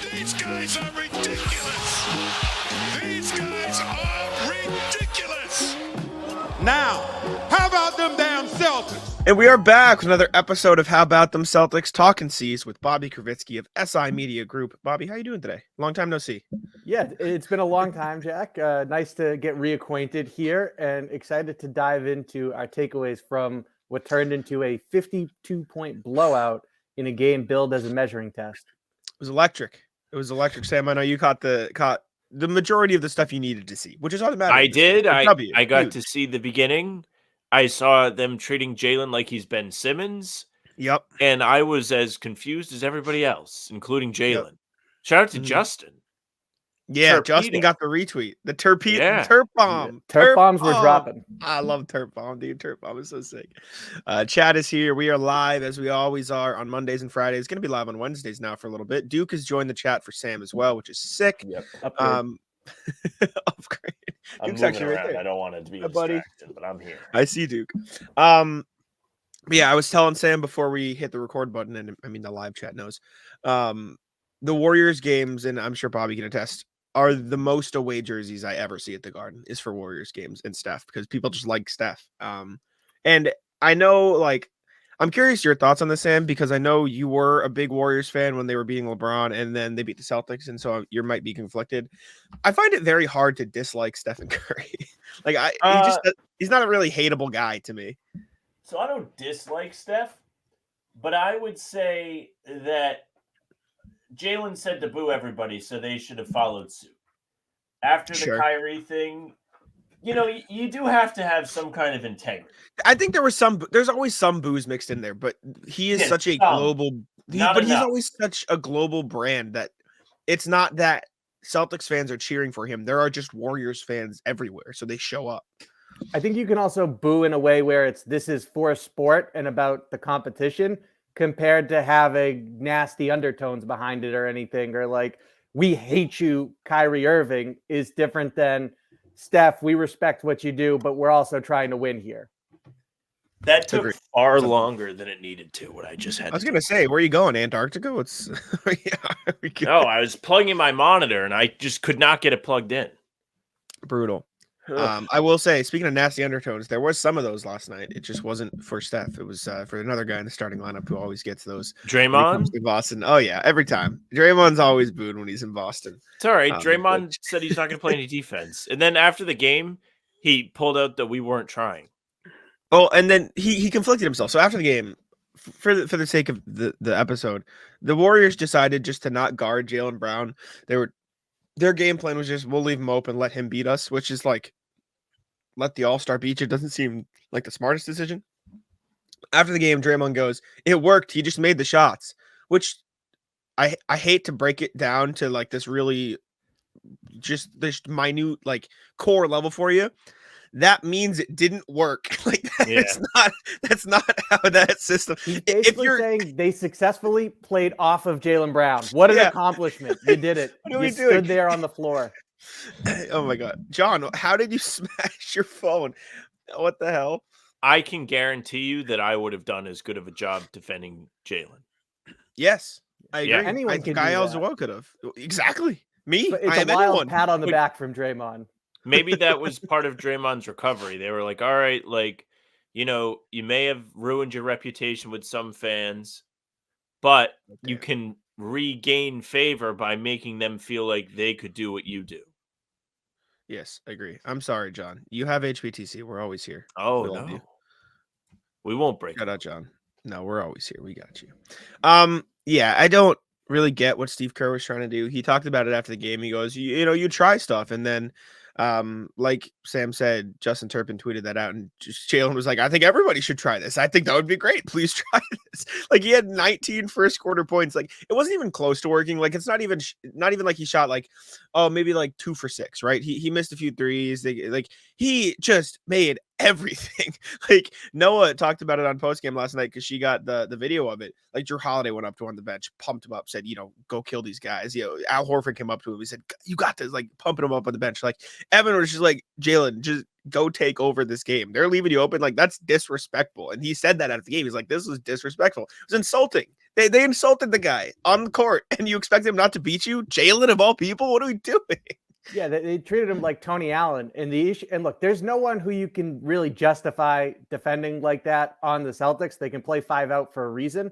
These guys are ridiculous. These guys are ridiculous. Now, how about them damn Celtics? And we are back with another episode of How About Them Celtics Talking C's with Bobby Kravitsky of SI Media Group. Bobby, how you doing today? Long time no see. Yeah, it's been a long time, Jack. Nice to get reacquainted here and excited to dive into our takeaways from what turned into a 52-point blowout in a game billed as a measuring test. It was electric. Sam. I know you caught the majority of the stuff you needed to see, which is automatic. I did. I got to see the beginning. I saw them treating Jaylen like he's Ben Simmons. Yep. And I was as confused as everybody else, including Jaylen. Yep. Shout out to Justin. Yeah, Justin got the retweet. The Terp bomb. Terp bombs were dropping. I love Terp bomb, dude. Terp bomb is so sick. Chad is here. We are live as we always are on Mondays and Fridays. Going to be live on Wednesdays now for a little bit. Duke has joined the chat for Sam as well, which is sick. Yep. Upgrade. I'm moving around. Right, I don't want it to be distracted, but I'm here. I see Duke. Yeah, I was telling Sam before we hit the record button, and I mean the live chat knows. The Warriors games, and I'm sure Bobby can attest, are the most away jerseys I ever see at the Garden is for Warriors games and Steph, because people just like Steph. And I know, like, I'm curious your thoughts on this, Sam, because I know you were a big Warriors fan when they were beating LeBron and then they beat the Celtics, and so you might be conflicted. I find it very hard to dislike Stephen Curry. Like, he's not a really hateable guy to me. So I don't dislike Steph, but I would say that Jaylen said to boo everybody, so they should have followed suit. After the Kyrie thing, you know, you do have to have some kind of integrity. I think there's always some booze mixed in there, but he is such a global, he's always such a global brand that it's not that Celtics fans are cheering for him. There are just Warriors fans everywhere, so they show up. I think you can also boo in a way where this is for a sport and about the competition, compared to having nasty undertones behind it or anything, or like, we hate you, Kyrie Irving, is different than Steph, we respect what you do, but we're also trying to win here. That took far longer than it needed to, what I just had. I was going to say, where are you going, Antarctica? No, I was plugging my monitor, and I just could not get it plugged in. Brutal. I will say, speaking of nasty undertones, there was some of those last night. It just wasn't for Steph. It was for another guy in the starting lineup who always gets those. Draymond? In Boston. Oh, yeah, every time. Draymond's always booed when he's in Boston. It's all right. Draymond said he's not going to play any defense. And then after the game, he pulled out that we weren't trying. Oh, and then he conflicted himself. So after the game, for the sake of the episode, the Warriors decided just to not guard Jaylen Brown. Their game plan was just, we'll leave him open, let him beat us, which is like, let the all-star beat you. It doesn't seem like the smartest decision. After the game, Draymond goes, it worked. He just made the shots, which I hate to break it down to like this really just this minute, like core level for you. That means it didn't work. Like that's not how that system. He's basically saying they successfully played off of Jaylen Brown. What an accomplishment! You did it. You stood there on the floor. Oh my God, John! How did you smash your phone? What the hell? I can guarantee you that I would have done as good of a job defending Jaylen. Yes, I agree. Anyone could do that. Could have exactly me. But it's a wild pat on the back from Draymond. Maybe that was part of Draymond's recovery. They were like, all right, like, you know, you may have ruined your reputation with some fans, but you can regain favor by making them feel like they could do what you do. Yes, I agree. I'm sorry, John. You have HBTC. We're always here. Oh, no. We won't break. Shout out, John. No, we're always here. We got you. Yeah, I don't really get what Steve Kerr was trying to do. He talked about it after the game. He goes, you know, you try stuff, and then like Sam said, Justin Turpin tweeted that out, and just Jaylen was like, I think everybody should try this. I think that would be great. Please try this. Like, he had 19 first quarter points. Like, it wasn't even close to working. Like, it's not even like he shot like, oh, maybe like 2 for 6, right? He missed a few threes. He just made everything. Like, Noah talked about it on postgame last night because she got the video of it. Like, Drew Holiday went up to him on the bench, pumped him up, said, you know, go kill these guys. You know, Al Horford came up to him. He said, you got this, like pumping him up on the bench. Like, Evan was just like, Jaylen, just go take over this game. They're leaving you open. Like, that's disrespectful. And he said that after the game. He's like, this was disrespectful. It was insulting. They insulted the guy on the court, and you expect him not to beat you? Jaylen of all people? What are we doing? Yeah, they treated him like Tony Allen. And the issue, and look, there's no one who you can really justify defending like that on the Celtics. They can play 5 out for a reason.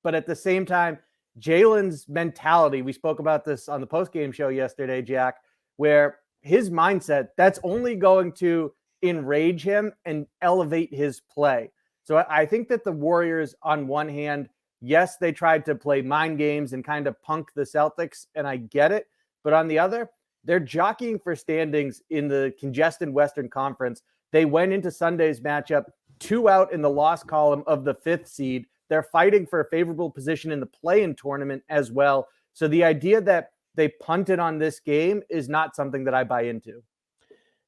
But at the same time, Jaylen's mentality, we spoke about this on the postgame show yesterday, Jack, where his mindset, that's only going to enrage him and elevate his play. So I think that the Warriors, on one hand, yes, they tried to play mind games and kind of punk the Celtics, and I get it. But on the other, they're jockeying for standings in the congested Western Conference. They went into Sunday's matchup 2 out in the loss column of the 5th seed. They're fighting for a favorable position in the play-in tournament as well. So the idea that they punted on this game is not something that I buy into.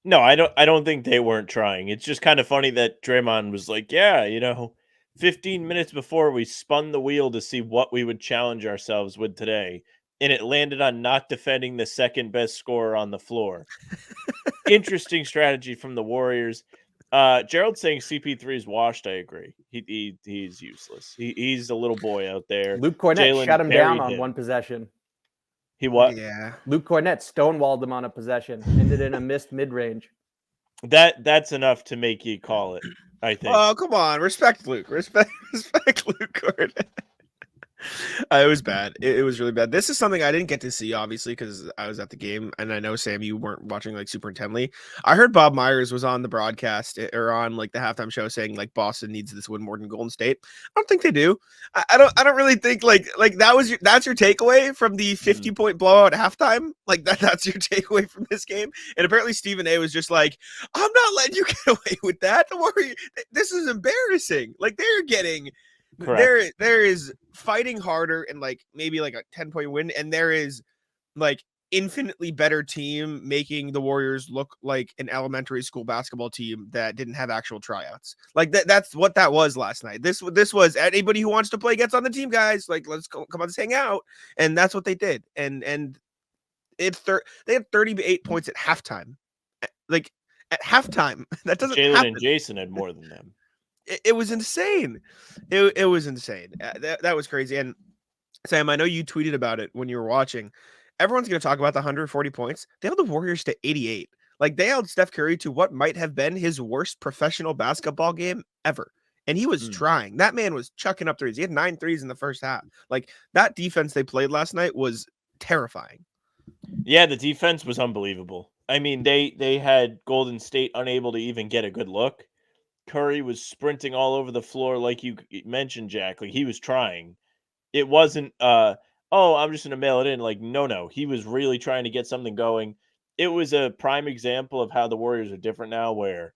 No, I don't think they weren't trying. It's just kind of funny that Draymond was like, yeah, 15 minutes before we spun the wheel to see what we would challenge ourselves with today, and it landed on not defending the second best scorer on the floor. Interesting strategy from the Warriors. Gerald saying CP3 is washed. I agree. He's useless. He's a little boy out there. Luke Cornett Jaylen shut him down buried on him. one possession. He what? Yeah. Luke Cornett stonewalled him on a possession, ended in a missed mid-range. That's enough to make you call it, I think. Oh, come on. Respect Luke. Respect Luke Gordon. It was bad. It was really bad. This is something I didn't get to see, obviously, because I was at the game, and I know, Sam, you weren't watching like super intently. I heard Bob Myers was on the broadcast or on like the halftime show saying like Boston needs this win more than Golden State. I don't think they do. I don't really think like that's your takeaway from the 50-point blowout at halftime. Like that's your takeaway from this game. And apparently Stephen A was just like, I'm not letting you get away with that. Don't worry. This is embarrassing. Like they're getting. Correct. There is fighting harder and like maybe like a 10-point win, and there is like infinitely better team making the Warriors look like an elementary school basketball team that didn't have actual tryouts. Like that's what that was last night. This was anybody who wants to play gets on the team, guys. Like let's go, come on, let's hang out, and that's what they did. And they had 38 points at halftime. Like at halftime, that doesn't Jaylen happen. and Jason had more than them. It was insane. It was insane. That was crazy. And Sam, I know you tweeted about it when you were watching. Everyone's going to talk about the 140 points. They held the Warriors to 88. Like they held Steph Curry to what might have been his worst professional basketball game ever. And he was trying. That man was chucking up threes. He had 9 threes in the first half. Like that defense they played last night was terrifying. Yeah, the defense was unbelievable. I mean, they had Golden State unable to even get a good look. Curry was sprinting all over the floor like you mentioned, Jack. Like he was trying. It wasn't I'm just going to mail it in. Like no. He was really trying to get something going. It was a prime example of how the Warriors are different now, where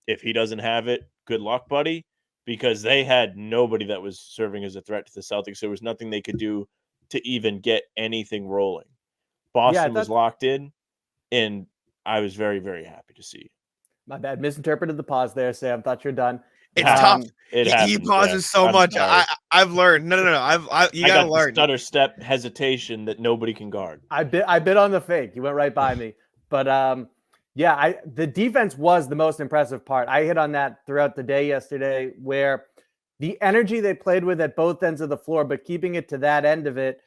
if he doesn't have it, good luck, buddy, because they had nobody that was serving as a threat to the Celtics. There was nothing they could do to even get anything rolling. Boston was locked in, and I was very, very happy to see. My bad. Misinterpreted the pause there, Sam. Thought you're done. It's tough. He pauses so much. I've learned. No. You gotta learn. Stutter step hesitation that nobody can guard. I bit on the fake. You went right by me. But the defense was the most impressive part. I hit on that throughout the day yesterday, where the energy they played with at both ends of the floor, but keeping it to that end of it,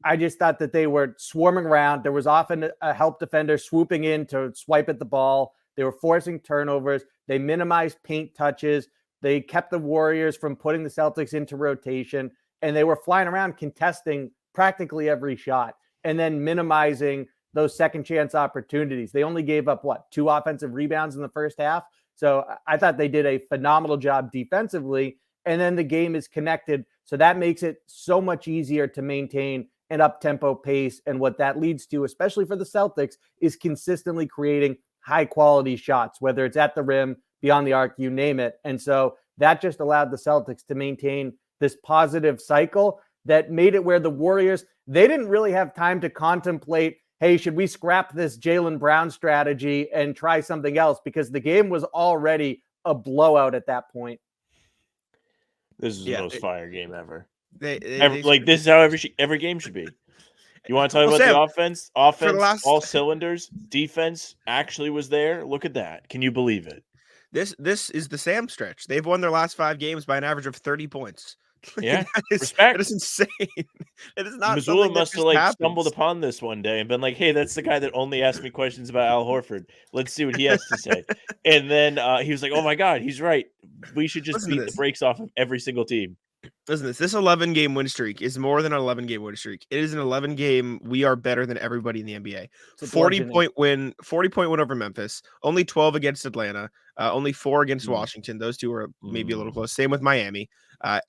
I just thought that they were swarming around. There was often a help defender swooping in to swipe at the ball. They were forcing turnovers. They minimized paint touches. They kept the Warriors from putting the Celtics into rotation, and they were flying around contesting practically every shot and then minimizing those second chance opportunities. They only gave up 2 offensive rebounds in the first half. So I thought they did a phenomenal job defensively, and then the game is connected. So that makes it so much easier to maintain an up-tempo pace. And what that leads to, especially for the Celtics, is consistently creating high-quality shots, whether it's at the rim, beyond the arc, you name it. And so that just allowed the Celtics to maintain this positive cycle that made it where the Warriors, they didn't really have time to contemplate, hey, should we scrap this Jaylen Brown strategy and try something else? Because the game was already a blowout at that point. This is the most fire game ever. This is how every game should be. You want to talk about the offense? Offense, all cylinders. Defense actually was there. Look at that. Can you believe it? This is the Sam stretch. They've won their last 5 games by an average of 30 points. Yeah, that is, respect. that is insane. It is not Missoula something that must have just like happens. stumbled upon this one day and been like, "Hey, that's the guy that only asked me questions about Al Horford. Let's see what he has to say." And then he was like, "Oh my God, he's right. We should just Listen to beat the this. brakes off of every single team." Listen, this 11-game win streak is more than an 11-game win streak. It is an 11-game. We are better than everybody in the NBA. It's a 40 bludgeoning. point win over Memphis. Only 12 against Atlanta. Only 4 against Mm. Washington. Those two are maybe a little close. Same with Miami.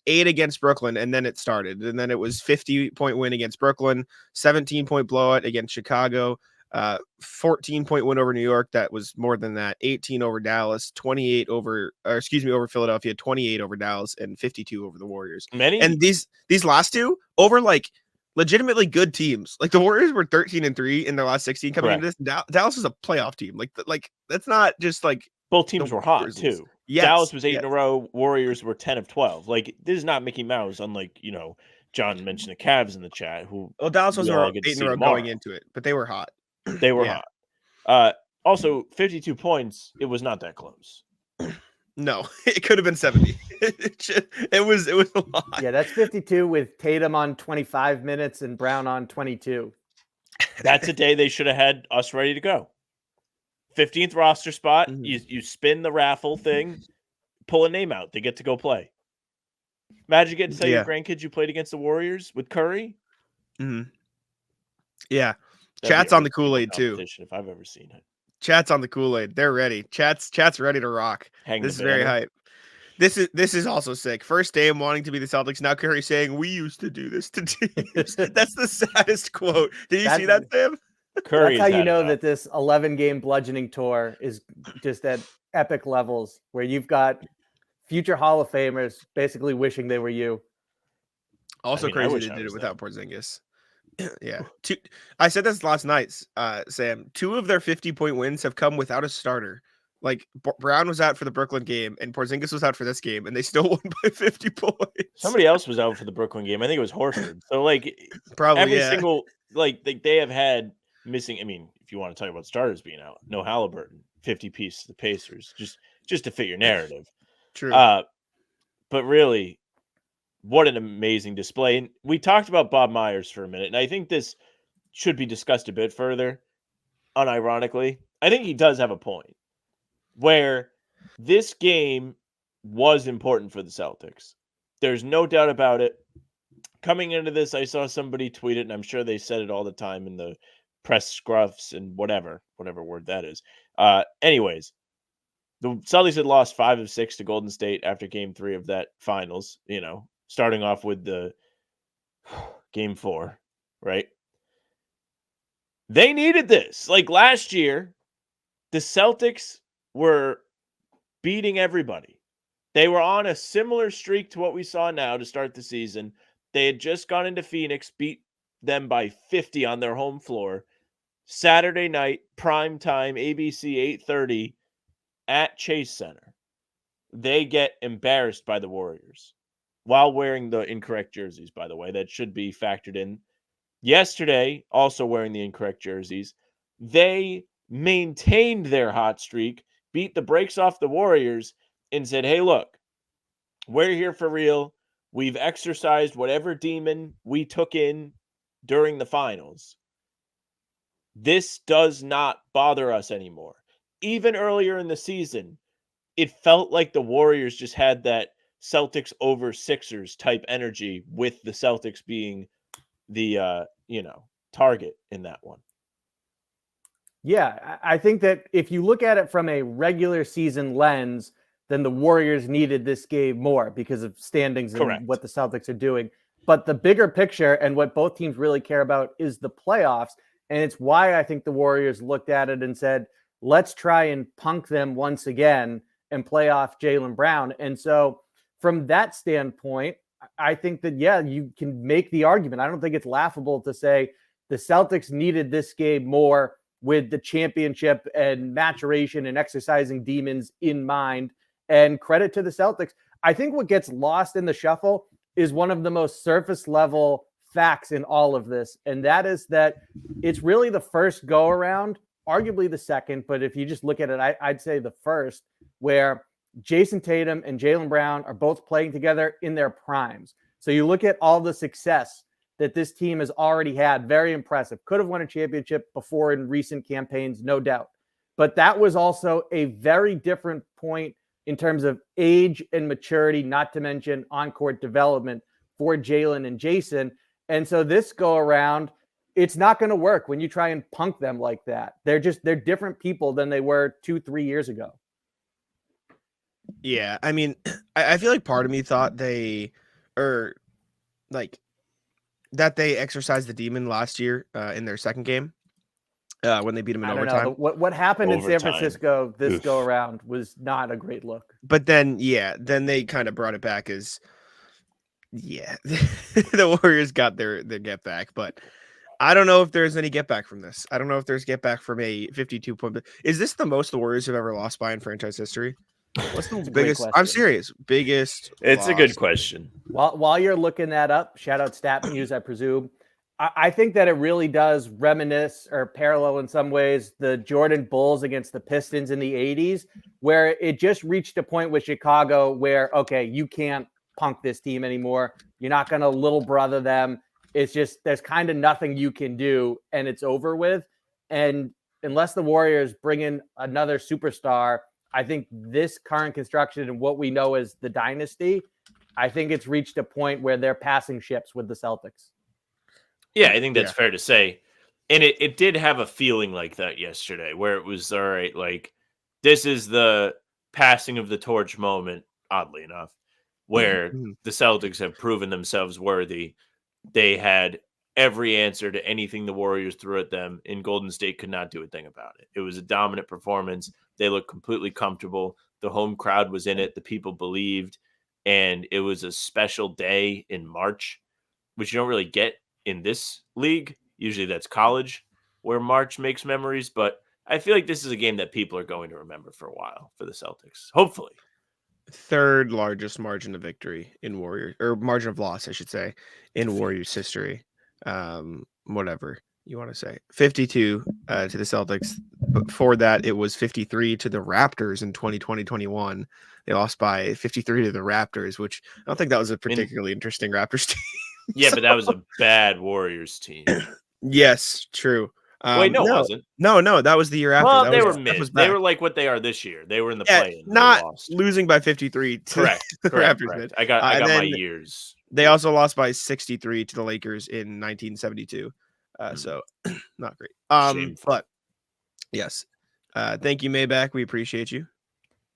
8 against Brooklyn, and then it started. And then it was 50-point win against Brooklyn, 17-point blowout against Chicago, 14-point win over New York. That was more than that. 18 over Dallas, over Philadelphia, 28 over Dallas, and 52 over the Warriors. And these last two over like legitimately good teams. Like the Warriors were 13-3 in their last 16 coming into this. Dallas is a playoff team. Like that's not just like both teams were hot Grizzlies. too. Yes, Dallas was 8 in a row. Warriors were 10 of 12. Like this is not Mickey Mouse. Unlike John mentioned the Cavs in the chat. Dallas was 8 get to in see a row tomorrow. going into it, but they were hot. They were hot. Also, 52 points. It was not that close. No, it could have been 70. It was a lot. Yeah, that's 52 with Tatum on 25 minutes and Brown on 22. That's a day they should have had us ready to go. 15th roster spot. Mhm. You spin the raffle thing, pull a name out. They get to go play. Imagine getting to tell your grandkids you played against the Warriors with Curry. Mm-hmm. Yeah. That'd Chat's be on the Kool-Aid too. If I've ever seen it. Chat's on the Kool-Aid. They're ready. Chat's ready to rock. This is very hype. This is also sick. First Dame wanting to be the Celtics. Now Curry saying we used to do this to teams. That's the saddest quote. Did you see that, Sam? Curry. That's how you know that this 11-game bludgeoning tour is just at epic levels, where you've got future Hall of Famers basically wishing they were you. Also crazy they did it without Porzingis. Yeah. I said this last night, Sam. 2 of their 50-point wins have come without a starter. Like Brown was out for the Brooklyn game and Porzingis was out for this game, and they still won by 50 points. Somebody else was out for the Brooklyn game. I think it was Horford. So like probably every single they have had missing. I mean, if you want to talk about starters being out, no Halliburton, 50 piece to the Pacers, just to fit your narrative. True. But really, what an amazing display. And we talked about Bob Myers for a minute, and I think this should be discussed a bit further. Unironically, I think he does have a point where this game was important for the Celtics. There's no doubt about it. Coming into this, I saw somebody tweet it, and I'm sure they said it all the time in the press scruffs and whatever word that is. Anyways, the Celtics had lost 5 of 6 to Golden State after game 3 of that finals, starting off with the game 4, right? They needed this. Like last year, the Celtics were beating everybody. They were on a similar streak to what we saw now to start the season. They had just gone into Phoenix, beat them by 50 on their home floor. Saturday night, prime time, ABC 8:30 at Chase Center. They get embarrassed by the Warriors while wearing the incorrect jerseys, by the way. That should be factored in. Yesterday, also wearing the incorrect jerseys, they maintained their hot streak, beat the brakes off the Warriors, and said, hey, look, we're here for real. We've exercised whatever demon we took in during the finals. This does not bother us anymore. Even earlier in the season, it felt like the Warriors just had that Celtics over Sixers type energy, with the Celtics being the target in that one. Yeah, I think that if you look at it from a regular season lens, then the Warriors needed this game more because of standings and what the Celtics are doing. But the bigger picture and what both teams really care about is the playoffs. And it's why I think the Warriors looked at it and said, let's try and punk them once again and play off Jaylen Brown. And so from that standpoint, I think that, yeah, you can make the argument. I don't think it's laughable to say the Celtics needed this game more with the championship and maturation and exercising demons in mind. And credit to the Celtics. I think what gets lost in the shuffle is one of the most surface level facts in all of this. And that is that it's really the first go around, arguably the second, but if you just look at it, I'd say the first, where Jason Tatum and Jaylen Brown are both playing together in their primes. So you look at all the success that this team has already had, very impressive. Could have won a championship before in recent campaigns, no doubt. But that was also a very different point in terms of age and maturity, not to mention on-court development for Jaylen and Jason. And so this go around, it's not going to work when you try and punk them like that. They're different people than they were 2-3 years ago. Yeah, I mean, I feel like part of me thought that they exercised the demon last year in their second game when they beat them in overtime. What happened in San Francisco this go around was not a great look. But then they kind of brought it back as, the Warriors got their get back. But I don't know if there's any get back from this. I don't know if there's get back from a 52-point. Is this the most the Warriors have ever lost by in franchise history? What's the biggest? I'm serious. Biggest. It's loss. a good question. While you're looking that up, shout out Stat News, I presume. I think that it really does reminisce or parallel in some ways the Jordan Bulls against the Pistons in the 80s, where it just reached a point with Chicago where, okay, you can't punk this team anymore. You're not going to little brother them. It's just there's kind of nothing you can do, and it's over with. And unless the Warriors bring in another superstar, I think this current construction and what we know as the dynasty, I think it's reached a point where they're passing ships with the Celtics. Yeah, I think that's fair to say. And it did have a feeling like that yesterday, where it was, all right, like, this is the passing of the torch moment, oddly enough, where the Celtics have proven themselves worthy. They had every answer to anything the Warriors threw at them, and Golden State could not do a thing about it. It was a dominant performance. They looked completely comfortable. The home crowd was in it. The people believed. And it was a special day in March, which you don't really get in this league. Usually that's college where March makes memories. But I feel like this is a game that people are going to remember for a while for the Celtics. Hopefully. Third largest margin of victory in Warriors, or margin of loss, I should say, in Warriors history. Whatever you want to say. 52 to the Celtics. Before that, it was 53 to the Raptors in 2020-21. They lost by 53 to the Raptors, which I don't think that was a particularly interesting Raptors team. Yeah, but that was a bad Warriors team. Yes, true. Wait, no, it wasn't. No, that was the year after. Well, that they was, were mid. They were like what they are this year. They were in the play-in. Not losing by 53 to correct, the correct, Raptors. correct. I got my years. They also lost by 63 to the Lakers in 1972. So not great. But yes. Thank you, Maybach. We appreciate you.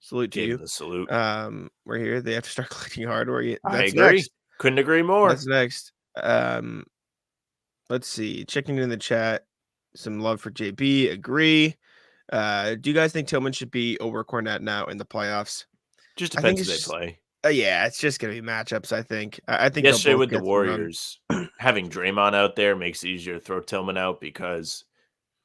Salute to you. The salute. We're here. They have to start collecting hardware. I agree. Next. Couldn't agree more. That's next. Let's see. Checking in the chat. Some love for JB. Agree. Do you guys think Tillman should be over Cornette now in the playoffs? Just depends who they play. Yeah, it's just gonna be matchups. I think. I think yesterday with the Warriors, having Draymond out there makes it easier to throw Tillman out because,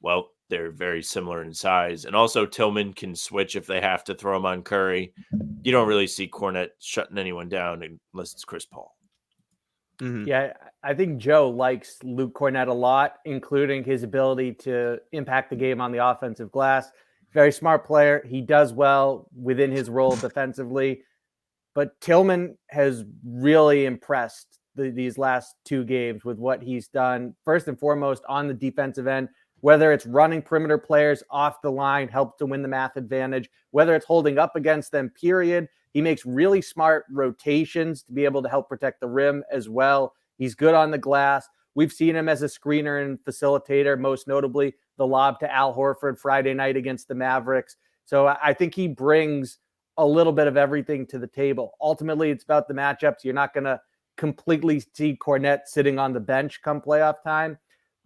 well, they're very similar in size, and also Tillman can switch if they have to throw him on Curry. You don't really see Cornette shutting anyone down unless it's Chris Paul. Mm-hmm. Yeah, I think Joe likes Luke Cornette a lot, including his ability to impact the game on the offensive glass. Very smart player. He does well within his role defensively. But Tillman has really impressed these last two games with what he's done, first and foremost on the defensive end, whether it's running perimeter players off the line, helps to win the math advantage, whether it's holding up against them, period. He makes really smart rotations to be able to help protect the rim as well. He's good on the glass. We've seen him as a screener and facilitator, most notably the lob to Al Horford Friday night against the Mavericks. So I think he brings a little bit of everything to the table. Ultimately, it's about the matchups. You're not going to completely see Cornette sitting on the bench come playoff time,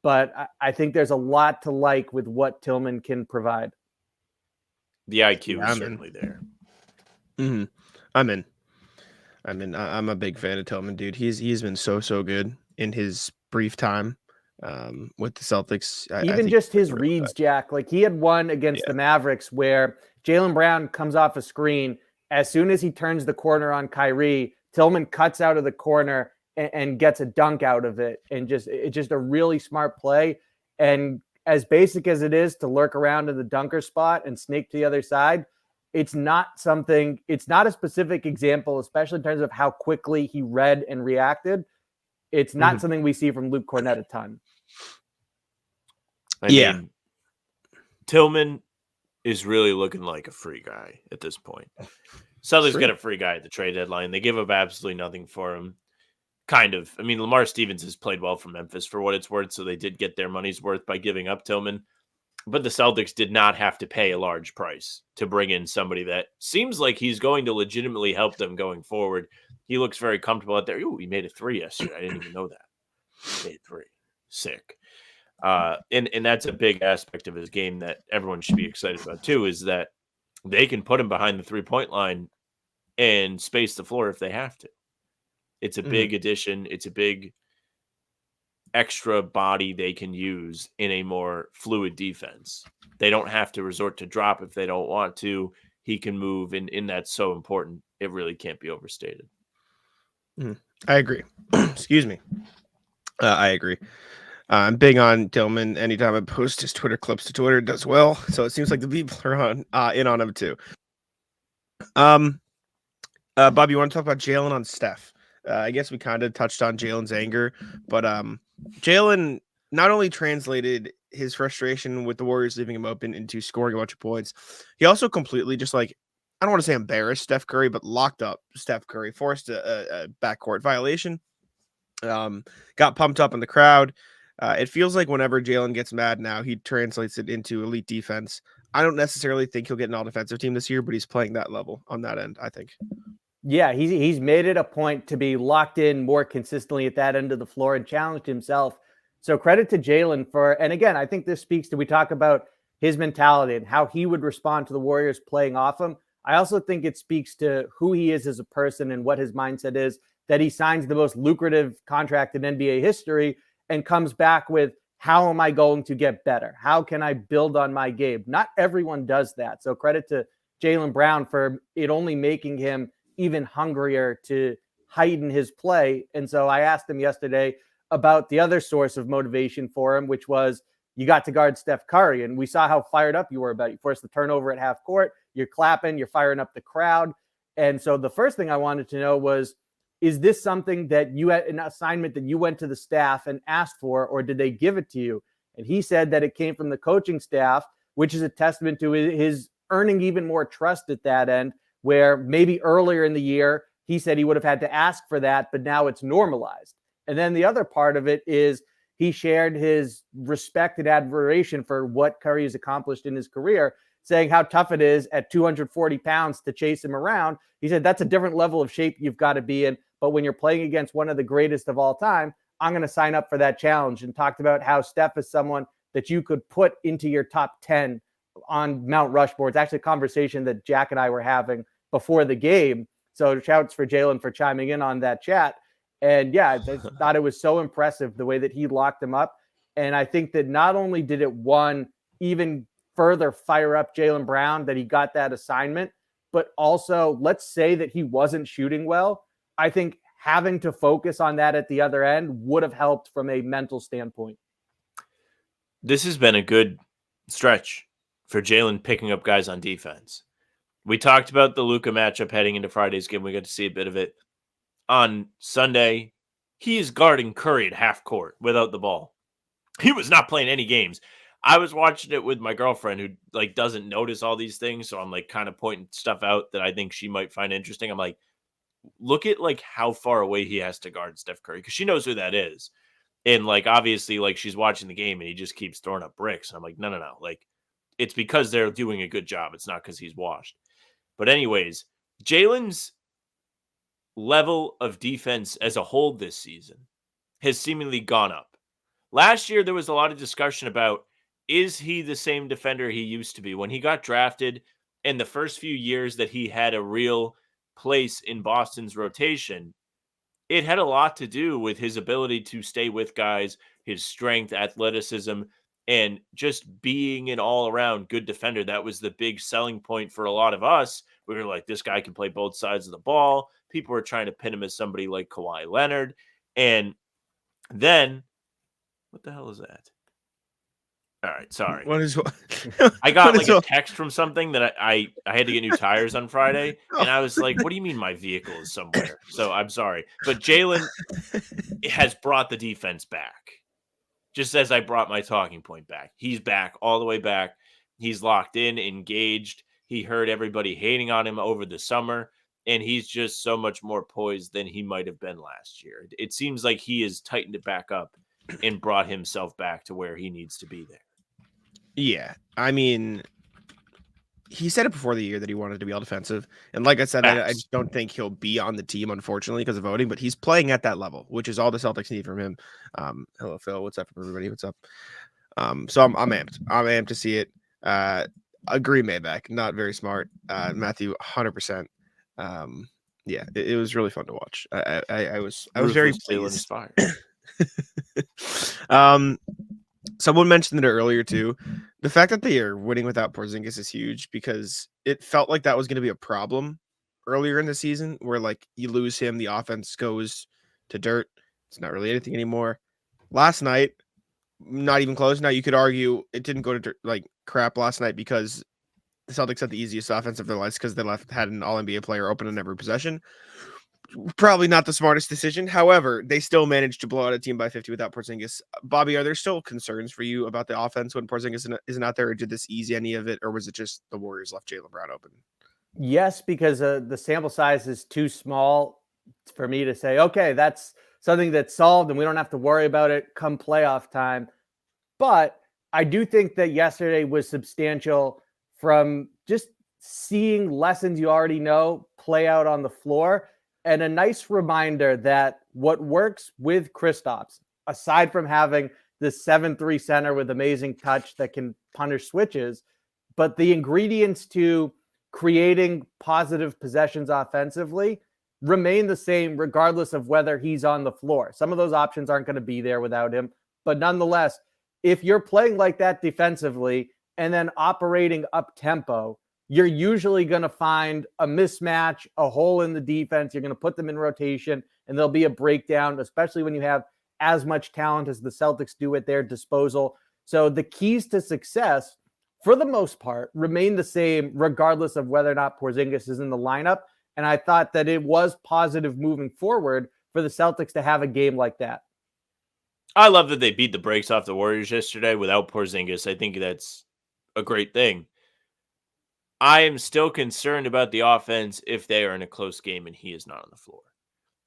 but I think there's a lot to like with what Tillman can provide. The IQ is certainly there. Mm-hmm. I'm in. I'm a big fan of Tillman, dude. He's been so good in his brief time with the Celtics. Even just his reads, Jack. Like he had one against the Mavericks where Jaylen Brown comes off a screen. As soon as he turns the corner on Kyrie, Tillman cuts out of the corner and gets a dunk out of it. And it's just a really smart play. And as basic as it is to lurk around in the dunker spot and snake to the other side, it's not a specific example, especially in terms of how quickly he read and reacted. It's not something we see from Luke Cornett a ton. I mean, Tillman is really looking like a free guy at this point. Celtics get a free guy at the trade deadline. They give up absolutely nothing for him. Kind of. I mean, Lamar Stevens has played well for Memphis for what it's worth, so they did get their money's worth by giving up Tillman. But the Celtics did not have to pay a large price to bring in somebody that seems like he's going to legitimately help them going forward. He looks very comfortable out there. Ooh, he made a 3 yesterday. I didn't even know that. He made 3. Sick. And that's a big aspect of his game that everyone should be excited about too, is that they can put him behind the 3-point line and space the floor if they have to. It's a big addition. It's a big extra body they can use in a more fluid defense. They don't have to resort to drop if they don't want to. He can move, and that's so important. It really can't be overstated. I agree. Excuse me. I agree. I'm big on Tillman. Anytime I post his Twitter clips to Twitter, it does well. So it seems like the people are in on him too. Bob, you want to talk about Jaylen on Steph? I guess we kind of touched on Jaylen's anger, but Jaylen not only translated his frustration with the Warriors leaving him open into scoring a bunch of points, he also completely just I don't want to say embarrassed Steph Curry, but locked up Steph Curry, forced a backcourt violation, got pumped up in the crowd. It feels like whenever Jaylen gets mad now, he translates it into elite defense. I don't necessarily think he'll get an all-defensive team this year, but he's playing that level on that end, I think. Yeah, he's made it a point to be locked in more consistently at that end of the floor and challenged himself. So credit to Jaylen and again, I think this speaks to, we talk about his mentality and how he would respond to the Warriors playing off him. I also think it speaks to who he is as a person and what his mindset is, that he signs the most lucrative contract in NBA history and comes back with, how am I going to get better? How can I build on my game? Not everyone does that. So credit to Jaylen Brown for it only making him even hungrier to heighten his play. And so I asked him yesterday about the other source of motivation for him, which was, you got to guard Steph Curry. And we saw how fired up you were about it. You forced the turnover at half court. You're clapping, you're firing up the crowd. And so the first thing I wanted to know was, is this something that you had, an assignment that you went to the staff and asked for, or did they give it to you? And he said that it came from the coaching staff, which is a testament to his earning even more trust at that end, where maybe earlier in the year, he said he would have had to ask for that, but now it's normalized. And then the other part of it is he shared his respect and admiration for what Curry has accomplished in his career, saying how tough it is at 240 pounds to chase him around. He said, that's a different level of shape you've got to be in. But when you're playing against one of the greatest of all time, I'm going to sign up for that challenge, and talked about how Steph is someone that you could put into your top 10 on Mount Rushmore. It's actually a conversation that Jack and I were having before the game. So shouts for Jaylen for chiming in on that chat. And yeah, I thought it was so impressive the way that he locked him up. And I think that not only did it even further fire up Jaylen Brown that he got that assignment, but also, let's say that he wasn't shooting well, I think having to focus on that at the other end would have helped from a mental standpoint. This has been a good stretch for Jaylen picking up guys on defense. We talked about the Luka matchup heading into Friday's game. We got to see a bit of it. On Sunday, he is guarding Curry at half court without the ball. He was not playing any games. I was watching it with my girlfriend who doesn't notice all these things. So I'm kind of pointing stuff out that I think she might find interesting. I'm like, look at how far away he has to guard Steph Curry, because she knows who that is. And obviously she's watching the game and he just keeps throwing up bricks. And I'm like, no. It's because they're doing a good job. It's not because he's washed. But anyways, Jaylen's level of defense as a whole this season has seemingly gone up. Last year, there was a lot of discussion about, is he the same defender he used to be? When he got drafted, in the first few years that he had a real place in Boston's rotation, it had a lot to do with his ability to stay with guys, his strength, athleticism, and just being an all-around good defender. That was the big selling point for a lot of us. We were like, this guy can play both sides of the ball. People were trying to pin him as somebody like Kawhi Leonard. And then, what the hell is that? All right, sorry. What is what? I got what is like a what? text from something that I had to get new tires on Friday, Oh. and I was like, "What do you mean my vehicle is somewhere?" So I'm sorry, but Jaylen has brought the defense back, just as I brought my talking point back. He's back, all the way back. He's locked in, engaged. He heard everybody hating on him over the summer, and he's just so much more poised than he might have been last year. It seems like he has tightened it back up and brought himself back to where he needs to be there. Yeah, I mean, he said it before the year that he wanted to be all defensive, and like I said, I just don't think he'll be on the team, unfortunately, because of voting. But he's playing at that level, which is all the Celtics need from him. Hello, Phil. What's up, everybody? What's up? So I'm amped. I'm amped to see it. Agree, Maybach. Not very smart. Matthew, 100%. Yeah, it was really fun to watch. I was very pleased. Someone mentioned it earlier too. The fact that they are winning without Porzingis is huge because it felt like that was going to be a problem earlier in the season where like you lose him, the offense goes to dirt. It's not really anything anymore. Last night, not even close. Now you could argue it didn't go to dirt, like crap last night because the Celtics had the easiest offense of their lives because they had an All-NBA player open in every possession. Probably not the smartest decision. However, they still managed to blow out a team by 50 without Porzingis. Bobby, are there still concerns for you about the offense when Porzingis isn't out there? Or did this ease any of it? Or was it just the Warriors left Jaylen Brown open? Yes, because the sample size is too small for me to say, okay, that's something that's solved and we don't have to worry about it come playoff time. But I do think that yesterday was substantial from just seeing lessons you already know play out on the floor. And a nice reminder that what works with Kristaps, aside from having this 7-3 center with amazing touch that can punish switches, but the ingredients to creating positive possessions offensively remain the same regardless of whether he's on the floor. Some of those options aren't going to be there without him. But nonetheless, if you're playing like that defensively and then operating up tempo, you're usually going to find a mismatch, a hole in the defense. You're going to put them in rotation, and there'll be a breakdown, especially when you have as much talent as the Celtics do at their disposal. So the keys to success, for the most part, remain the same, regardless of whether or not Porzingis is in the lineup. And I thought that it was positive moving forward for the Celtics to have a game like that. I love that they beat the brakes off the Warriors yesterday without Porzingis. I think that's a great thing. I am still concerned about the offense if they are in a close game and he is not on the floor.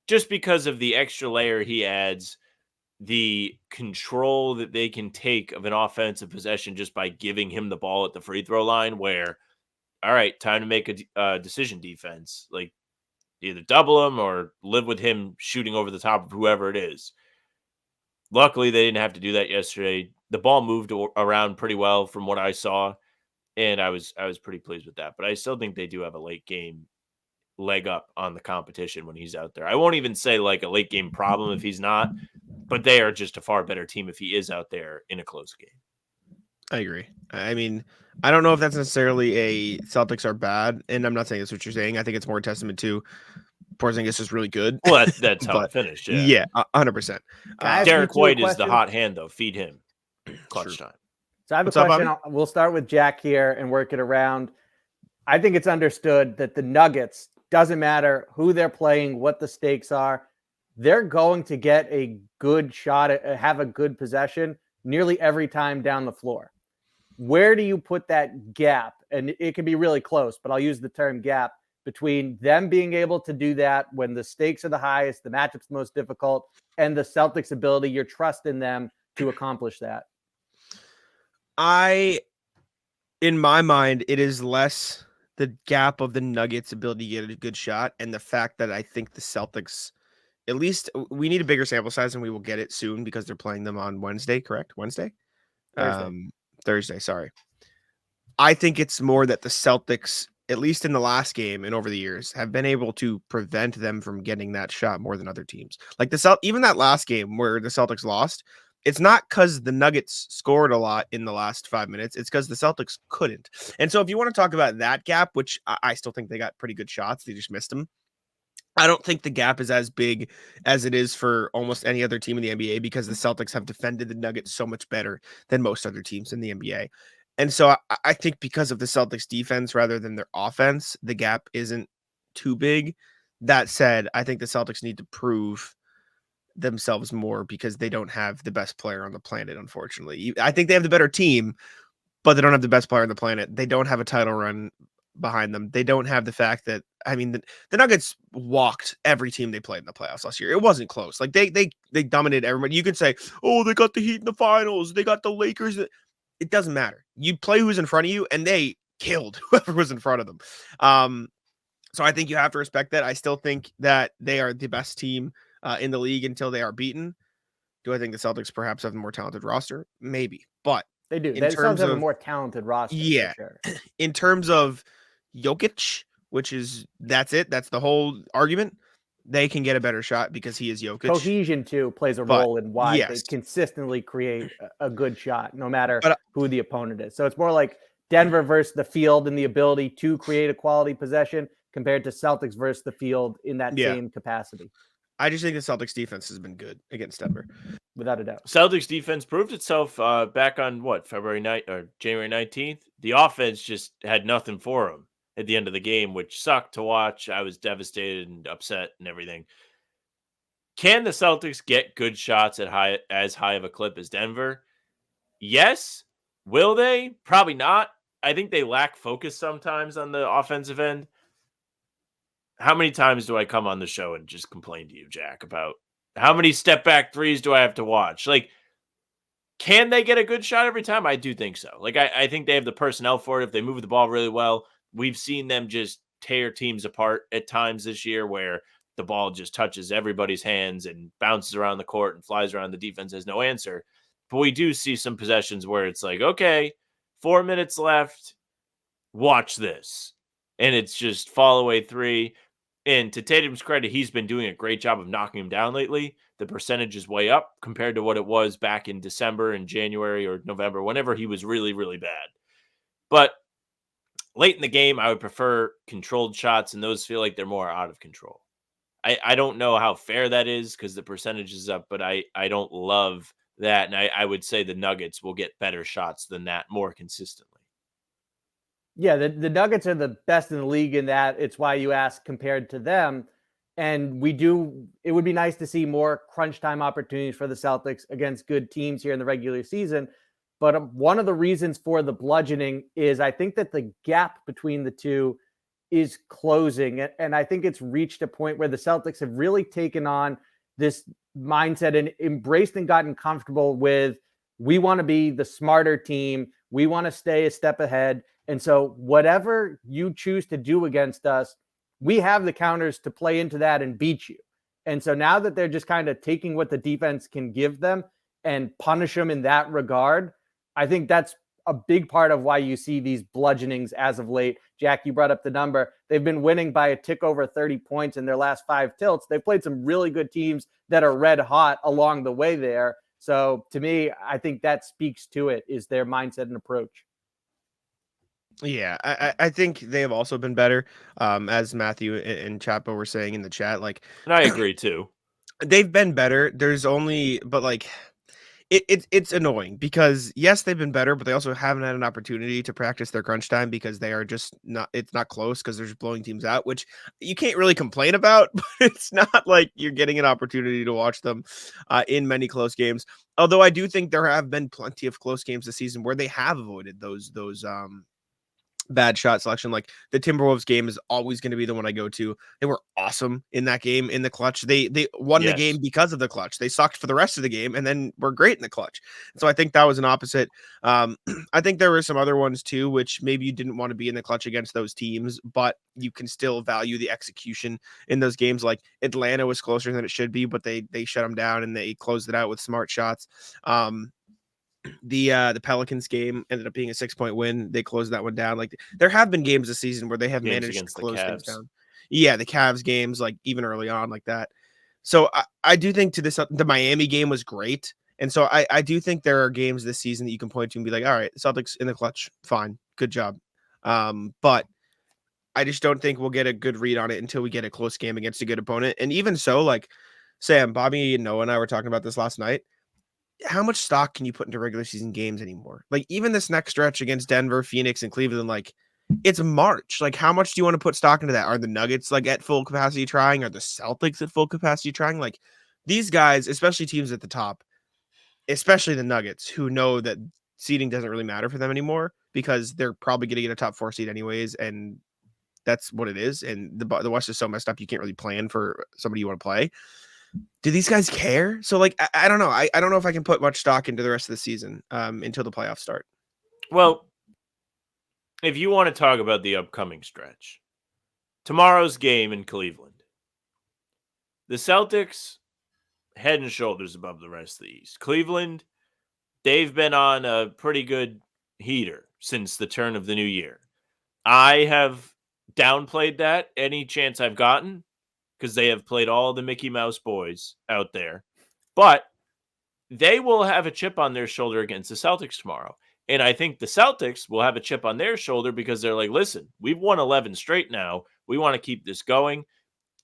Just because of the extra layer he adds, the control that they can take of an offensive possession just by giving him the ball at the free throw line where, all right, time to make a decision defense. Like either double him or live with him shooting over the top of whoever it is. Luckily, they didn't have to do that yesterday. The ball moved around pretty well from what I saw. And I was pretty pleased with that. But I still think they do have a late game leg up on the competition when he's out there. I won't even say like a late game problem if he's not, but they are just a far better team if he is out there in a close game. I agree. I mean, I don't know if that's necessarily a Celtics are bad, and I'm not saying that's what you're saying. I think it's more a testament to Porzingis is really good. Well, that's how it finished. Yeah, 100%. Derek White is the hot hand, though. Feed him. Clutch time. So I have a question. We'll start with Jack here and work it around. I think it's understood that the Nuggets, doesn't matter who they're playing, what the stakes are, they're going to get a good shot at have a good possession nearly every time down the floor. Where do you put that gap? And it can be really close, but I'll use the term gap between them being able to do that when the stakes are the highest, the matchup's most difficult, and the Celtics' ability, your trust in them to accomplish that. In my mind, it is less the gap of the Nuggets' ability to get a good shot and the fact that I think the Celtics, at least we need a bigger sample size and we will get it soon because they're playing them on Wednesday, correct? Wednesday? Thursday, sorry. I think it's more that the Celtics, at least in the last game and over the years, have been able to prevent them from getting that shot more than other teams. Like even that last game where the Celtics lost, it's not because the Nuggets scored a lot in the last 5 minutes. It's because the Celtics couldn't. And so if you want to talk about that gap, which I still think they got pretty good shots, they just missed them. I don't think the gap is as big as it is for almost any other team in the NBA because the Celtics have defended the Nuggets so much better than most other teams in the NBA. And so I think because of the Celtics defense rather than their offense, the gap isn't too big. That said, I think the Celtics need to prove themselves more because they don't have the best player on the planet, unfortunately. I think they have the better team, but they don't have the best player on the planet. They don't have a title run behind them. They don't have the fact that, I mean, the Nuggets walked every team they played in the playoffs last year. It wasn't close. Like they dominated everybody. You could say, oh, they got the Heat in the finals. They got the Lakers. It doesn't matter. You play who's in front of you, and they killed whoever was in front of them. So I think you have to respect that. I still think that they are the best team in the league until they are beaten. Do I think the Celtics perhaps have a more talented roster? Maybe, but They do. in They terms have a of more talented roster. yeah, For sure. in terms of Jokic, which is that's the whole argument. They can get a better shot because he is Jokic. Cohesion too plays a But, role in why they yes. consistently create a good shot, no matter But, who the opponent is. So it's more like Denver versus the field and the ability to create a quality possession compared to Celtics versus the field in that Yeah. same capacity, I just think the Celtics defense has been good against Denver. without a doubt. Celtics defense proved itself back on February night or January 19th. The offense just had nothing for them at the end of the game, which sucked to watch. I was devastated and upset and everything. Can the Celtics get good shots at as high of a clip as Denver? Yes. Will they? Probably not. I think they lack focus sometimes on the offensive end. How many times do I come on the show and just complain to you, Jack, about how many step back threes do I have to watch? Like, can they get a good shot every time? I do think so. Like, I think they have the personnel for it. If they move the ball really well, we've seen them just tear teams apart at times this year where the ball just touches everybody's hands and bounces around the court and flies around. The defense has no answer. But we do see some possessions where it's like, okay, 4 minutes left. Watch this. And it's just fall away three. And to Tatum's credit, he's been doing a great job of knocking him down lately. The percentage is way up compared to what it was back in December and January or November, whenever he was really, really bad. But late in the game, I would prefer controlled shots, and those feel like they're more out of control. I don't know how fair that is because the percentage is up, but I don't love that. And I would say the Nuggets will get better shots than that more consistently. Yeah, the Nuggets are the best in the league in that. It's why you ask compared to them. And it would be nice to see more crunch time opportunities for the Celtics against good teams here in the regular season. But one of the reasons for the bludgeoning is I think that the gap between the two is closing. And I think it's reached a point where the Celtics have really taken on this mindset and embraced and gotten comfortable with, we want to be the smarter team. We want to stay a step ahead. And so whatever you choose to do against us, we have the counters to play into that and beat you. And so now that they're just kind of taking what the defense can give them and punish them in that regard, I think that's a big part of why you see these bludgeonings as of late. Jack, you brought up the number. They've been winning by a tick over 30 points in their last 5 tilts. They've played some really good teams that are red hot along the way there. So to me, I think that speaks to it, is their mindset and approach. Yeah, I think they have also been better, as Matthew and Chapo were saying in the chat. Like, And I agree too. They've been better. But like, it's annoying because yes, they've been better, but they also haven't had an opportunity to practice their crunch time because they are just not. It's not close because they're just blowing teams out, which you can't really complain about. But it's not like you're getting an opportunity to watch them in many close games. Although I do think there have been plenty of close games this season where they have avoided those bad shot selection. Like the Timberwolves game is always going to be the one I go to. They were awesome in that game in the clutch. They won the game because of the clutch. They sucked for the rest of the game and then were great in the clutch. So I think that was an opposite. I think there were some other ones too, which maybe you didn't want to be in the clutch against those teams, but you can still value the execution in those games. Like Atlanta was closer than it should be, but they shut them down and they closed it out with smart shots. The Pelicans game ended up being a 6-point win. They closed that one down. Like there have been games this season where they have managed to close things down. Yeah, the Cavs games, like even early on like that. So I do think the Miami game was great. And so I do think there are games this season that you can point to and be like, all right, Celtics in the clutch, fine, good job. But I just don't think we'll get a good read on it until we get a close game against a good opponent. And even so, like Sam, Bobby, and Noah and I were talking about this last night. How much stock can you put into regular season games anymore? Like even this next stretch against Denver, Phoenix, and Cleveland, like it's March. Like how much do you want to put stock into that? Are the Nuggets like at full capacity trying? Are the Celtics at full capacity trying? Like these guys, especially teams at the top, especially the Nuggets, who know that seeding doesn't really matter for them anymore because they're probably going to get a top 4 seed anyways, and that's what it is. And the West is so messed up, you can't really plan for somebody you want to play. Do these guys care? So, like, I don't know. I don't know if I can put much stock into the rest of the season until the playoffs start. Well, if you want to talk about the upcoming stretch, tomorrow's game in Cleveland, the Celtics head and shoulders above the rest of the East. Cleveland, they've been on a pretty good heater since the turn of the new year. I have downplayed that any chance I've gotten because they have played all the Mickey Mouse boys out there. But they will have a chip on their shoulder against the Celtics tomorrow. And I think the Celtics will have a chip on their shoulder because they're like, listen, we've won 11 straight now. We want to keep this going.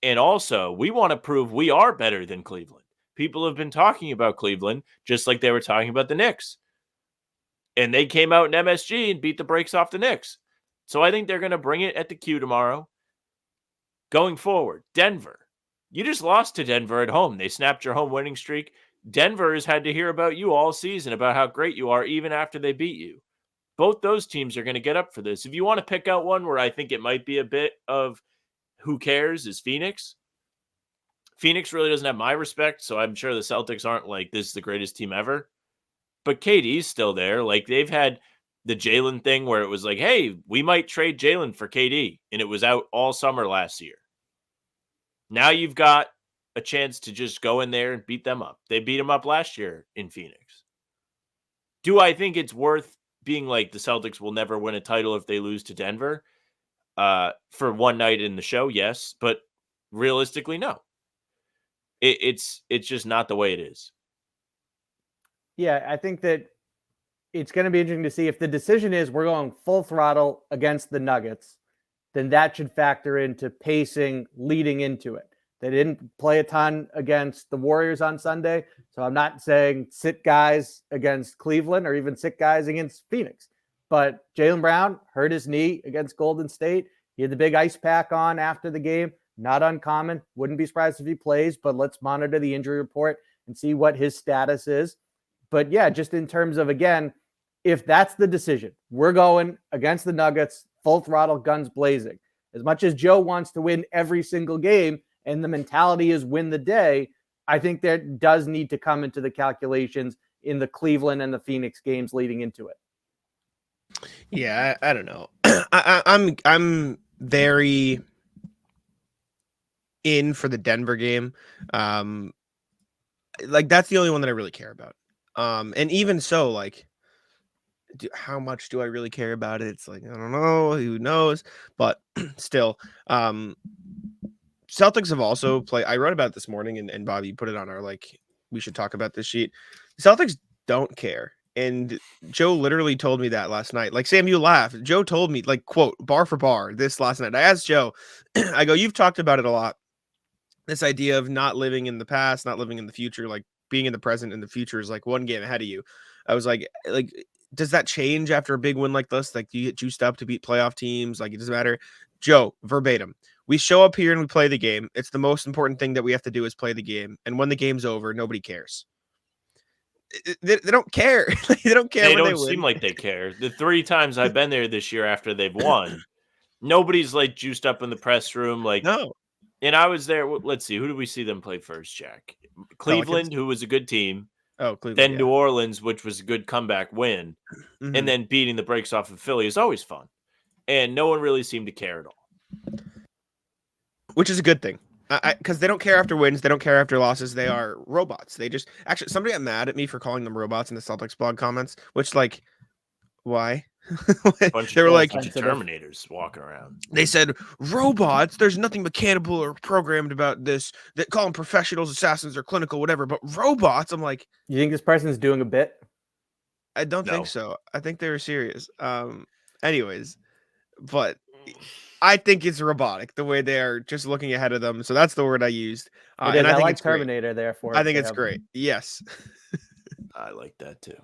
And also, we want to prove we are better than Cleveland. People have been talking about Cleveland just like they were talking about the Knicks. And they came out in MSG and beat the brakes off the Knicks. So I think they're going to bring it at the Q tomorrow. Going forward, Denver. You just lost to Denver at home. They snapped your home winning streak. Denver has had to hear about you all season, about how great you are, even after they beat you. Both those teams are going to get up for this. If you want to pick out one where I think it might be a bit of who cares is Phoenix. Phoenix really doesn't have my respect, so I'm sure the Celtics aren't like, this is the greatest team ever. But KD's still there. Like, they've had the Jaylen thing where it was like, hey, we might trade Jaylen for KD, and it was out all summer last year. Now you've got a chance to just go in there and beat them up. They beat them up last year in Phoenix. Do I think it's worth being like the Celtics will never win a title if they lose to Denver for one night in the show? Yes, but realistically, no. It's just not the way it is. Yeah, I think that it's going to be interesting to see if the decision is we're going full throttle against the Nuggets, then that should factor into pacing leading into it. They didn't play a ton against the Warriors on Sunday, so I'm not saying sit guys against Cleveland or even sit guys against Phoenix. But Jaylen Brown hurt his knee against Golden State. He had the big ice pack on after the game. Not uncommon. Wouldn't be surprised if he plays, but let's monitor the injury report and see what his status is. But yeah, just in terms of, again, if that's the decision, we're going against the Nuggets, full throttle, guns blazing. As much as Joe wants to win every single game and the mentality is win the day, I think that does need to come into the calculations in the Cleveland and the Phoenix games leading into it. Yeah, I don't know. I'm very in for the Denver game. Like that's the only one that I really care about. And even so, like, how much do I really care about it? It's like, I don't know, who knows, but still, Celtics have also played. I wrote about it this morning, and Bobby put it on our, like, we should talk about this sheet. The Celtics don't care. And Joe literally told me that last night. Like, Sam, you laugh. Joe told me, like, quote, bar for bar, this last night. I asked Joe, I go, you've talked about it a lot. This idea of not living in the past, not living in the future, like being in the present and the future is like one game ahead of you. I was like, does that change after a big win like this? Like, do you get juiced up to beat playoff teams? Like, it doesn't matter. Joe, verbatim. We show up here and we play the game. It's the most important thing that we have to do is play the game. And when the game's over, nobody cares. They don't care. They don't care. They don't seem like they care. The 3 times I've been there this year after they've won, nobody's like juiced up in the press room. Like, no. And I was there. Let's see. Who did we see them play first, Jack? Cleveland, Pelicans. Who was a good team. Oh, Cleveland. Then New Orleans, which was a good comeback win. Mm-hmm. And then beating the brakes off of Philly is always fun. And no one really seemed to care at all. Which is a good thing. Because they don't care after wins. They don't care after losses. They are robots. They just... Actually, somebody got mad at me for calling them robots in the Celtics blog comments, which, like, why? They were like Terminators walking around. They said robots. There's nothing mechanical or programmed about this. That call them professionals, assassins, or clinical, whatever. But robots, I'm like, you think this person's doing a bit? I don't think so. I think they were serious. Anyways, but I think it's robotic the way they are just looking ahead of them. So that's the word I used. It is. And I think like it's great. Terminator there for I think it's great. Yes. I like that too.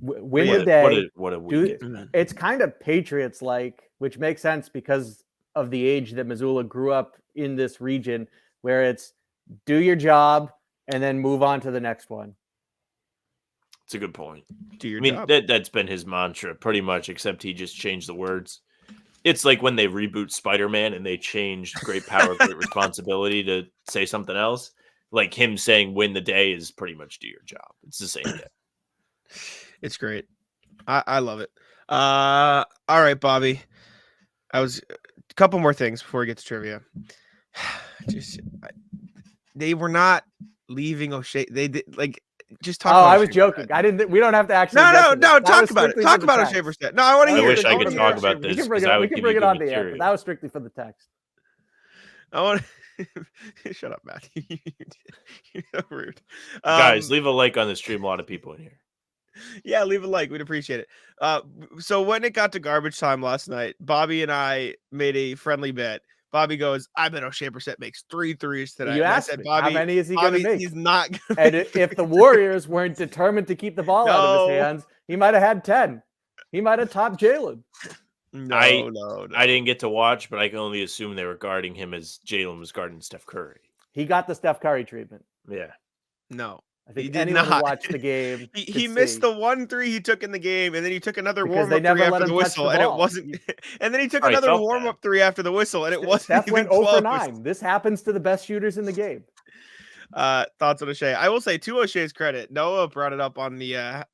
Win the day. What a weekend. It's kind of Patriots like, which makes sense because of the age that Missoula grew up in this region, where it's do your job and then move on to the next one. It's a good point. Do your job. That's been his mantra pretty much, except he just changed the words. It's like when they reboot Spider-Man and they changed great power, great responsibility to say something else. Like him saying win the day is pretty much do your job. It's the same thing. It's great. I love it. All right, Bobby. A couple more things before we get to trivia. They were not leaving O'Shea. They did just talk. Oh, I was joking. We don't have to actually. No. Talk about it. Talk about O'Shea Brissett. No, I want to hear. I wish I could talk about this. We can bring it on the air. But that was strictly for the text. I want to shut up, Matt. You're so rude. Guys, leave a like on the stream. A lot of people in here. Yeah, leave a like. We'd appreciate it. So when it got to garbage time last night, Bobby and I made a friendly bet. Bobby goes, I bet O'Shea Brissett makes 3 threes today. You asked me, Bobby, how many is he going to make? He's not going to And if the Warriors weren't determined to keep the ball out of his hands, he might have had 10. He might have topped Jaylen. No. I didn't get to watch, but I can only assume they were guarding him as Jaylen was guarding Steph Curry. He got the Steph Curry treatment. Yeah. No. I think anyone who watched the game. He missed the 1 3 he took in the game, and then he took another warm-up 3 after the whistle, and it wasn't. And then he took another warm-up 3 after the whistle, and it wasn't. Steph even went close. 0 for 9. This happens to the best shooters in the game. Thoughts on O'Shea? I will say, to O'Shea's credit, Noah brought it up on the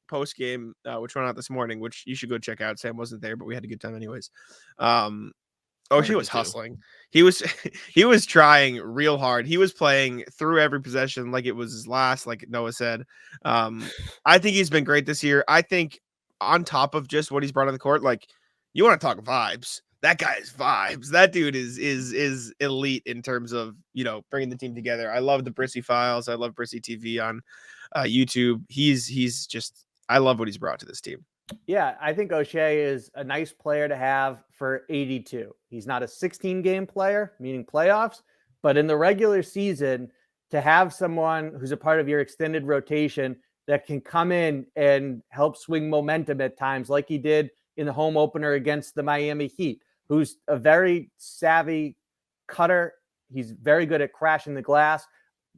post game, which went out this morning, which you should go check out. Sam wasn't there, but we had a good time anyways. O'Shea was hustling. He was trying real hard. He was playing through every possession like it was his last, like Noah said. I think he's been great this year. I think on top of just what he's brought on the court, like you want to talk vibes. That guy is vibes. That dude is elite in terms of, bringing the team together. I love the Brissy files. I love Brissy TV on YouTube. He's just, I love what he's brought to this team. Yeah, I think O'Shea is a nice player to have for 82. He's not a 16-game player, meaning playoffs, but in the regular season, to have someone who's a part of your extended rotation that can come in and help swing momentum at times, like he did in the home opener against the Miami Heat, who's a very savvy cutter. He's very good at crashing the glass.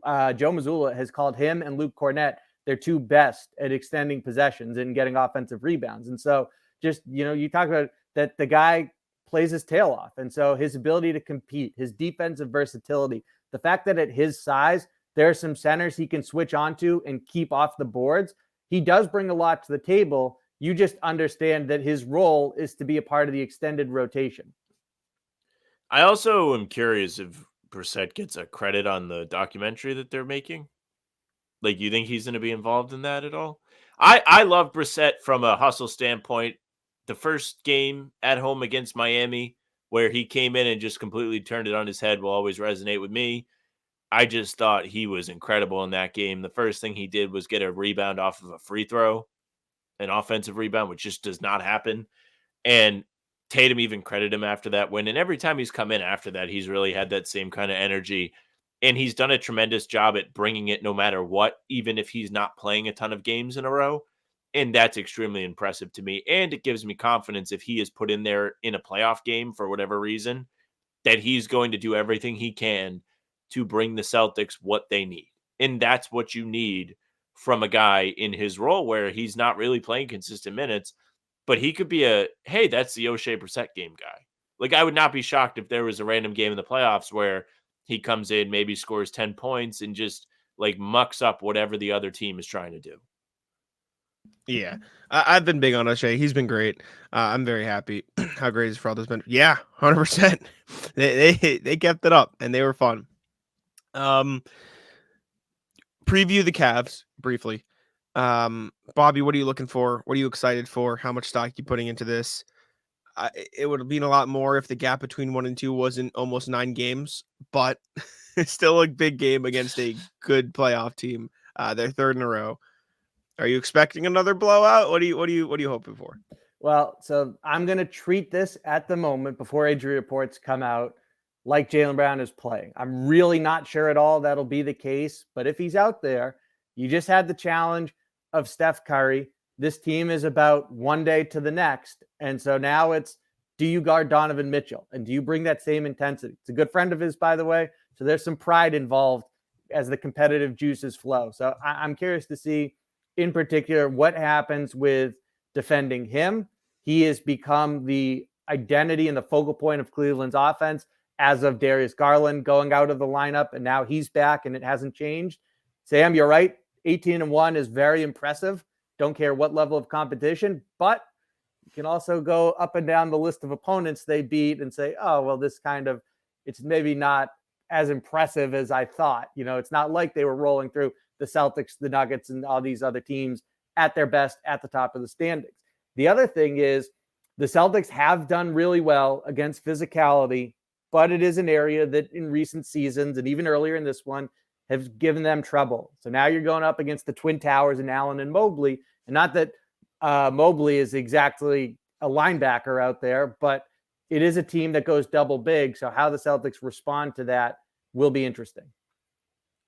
Joe Mazzulla has called him and Luke Cornett their 2 best at extending possessions and getting offensive rebounds. And so just, you talk about that the guy plays his tail off. And so his ability to compete, his defensive versatility, the fact that at his size, there are some centers he can switch onto and keep off the boards. He does bring a lot to the table. You just understand that his role is to be a part of the extended rotation. I also am curious if Brissett gets a credit on the documentary that they're making. Like, you think he's going to be involved in that at all? I love Brissett from a hustle standpoint. The first game at home against Miami, where he came in and just completely turned it on his head, will always resonate with me. I just thought he was incredible in that game. The first thing he did was get a rebound off of a free throw, an offensive rebound, which just does not happen. And Tatum even credited him after that win. And every time he's come in after that, he's really had that same kind of energy. And he's done a tremendous job at bringing it no matter what, even if he's not playing a ton of games in a row. And that's extremely impressive to me. And it gives me confidence if he is put in there in a playoff game for whatever reason, that he's going to do everything he can to bring the Celtics what they need. And that's what you need from a guy in his role where he's not really playing consistent minutes, but he could be hey, that's the O'Shea Brissett game guy. Like, I would not be shocked if there was a random game in the playoffs where he comes in, maybe scores 10 points and just like mucks up whatever the other team is trying to do. Yeah, I've been big on O'Shea. He's been great. I'm very happy how great his fraud has been. Yeah, 100%. They kept it up and they were fun. Preview the Cavs briefly. Bobby, what are you looking for? What are you excited for? How much stock you putting into this? It would have been a lot more if the gap between 1 and 2 wasn't almost 9 games, but it's still a big game against a good playoff team. They're 3rd in a row. Are you expecting another blowout? What are you hoping for? Well, so I'm going to treat this at the moment before injury reports come out like Jaylen Brown is playing. I'm really not sure at all that'll be the case, but if he's out there, you just had the challenge of Steph Curry. This team is about one day to the next. And so now it's, do you guard Donovan Mitchell? And do you bring that same intensity? It's a good friend of his, by the way. So there's some pride involved as the competitive juices flow. So I'm curious to see in particular what happens with defending him. He has become the identity and the focal point of Cleveland's offense as of Darius Garland going out of the lineup, and now he's back and it hasn't changed. Sam, you're right. 18-1 is very impressive. Don't care what level of competition, but you can also go up and down the list of opponents they beat and say, oh, well, this kind of, it's maybe not as impressive as I thought. You know, it's not like they were rolling through the Celtics, the Nuggets, and all these other teams at their best at the top of the standings. The other thing is the Celtics have done really well against physicality, but it is an area that in recent seasons and even earlier in this one have given them trouble. So now you're going up against the Twin Towers and Allen and Mobley. And not that Mobley is exactly a linebacker out there, but it is a team that goes double big. So how the Celtics respond to that will be interesting.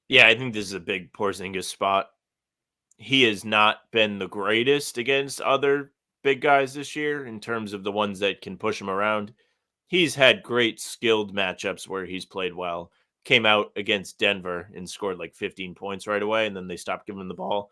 Yeah, I think this is a big Porzingis spot. He has not been the greatest against other big guys this year in terms of the ones that can push him around. He's had great skilled matchups where he's played well. Came out against Denver and scored like 15 points right away, and then they stopped giving him the ball.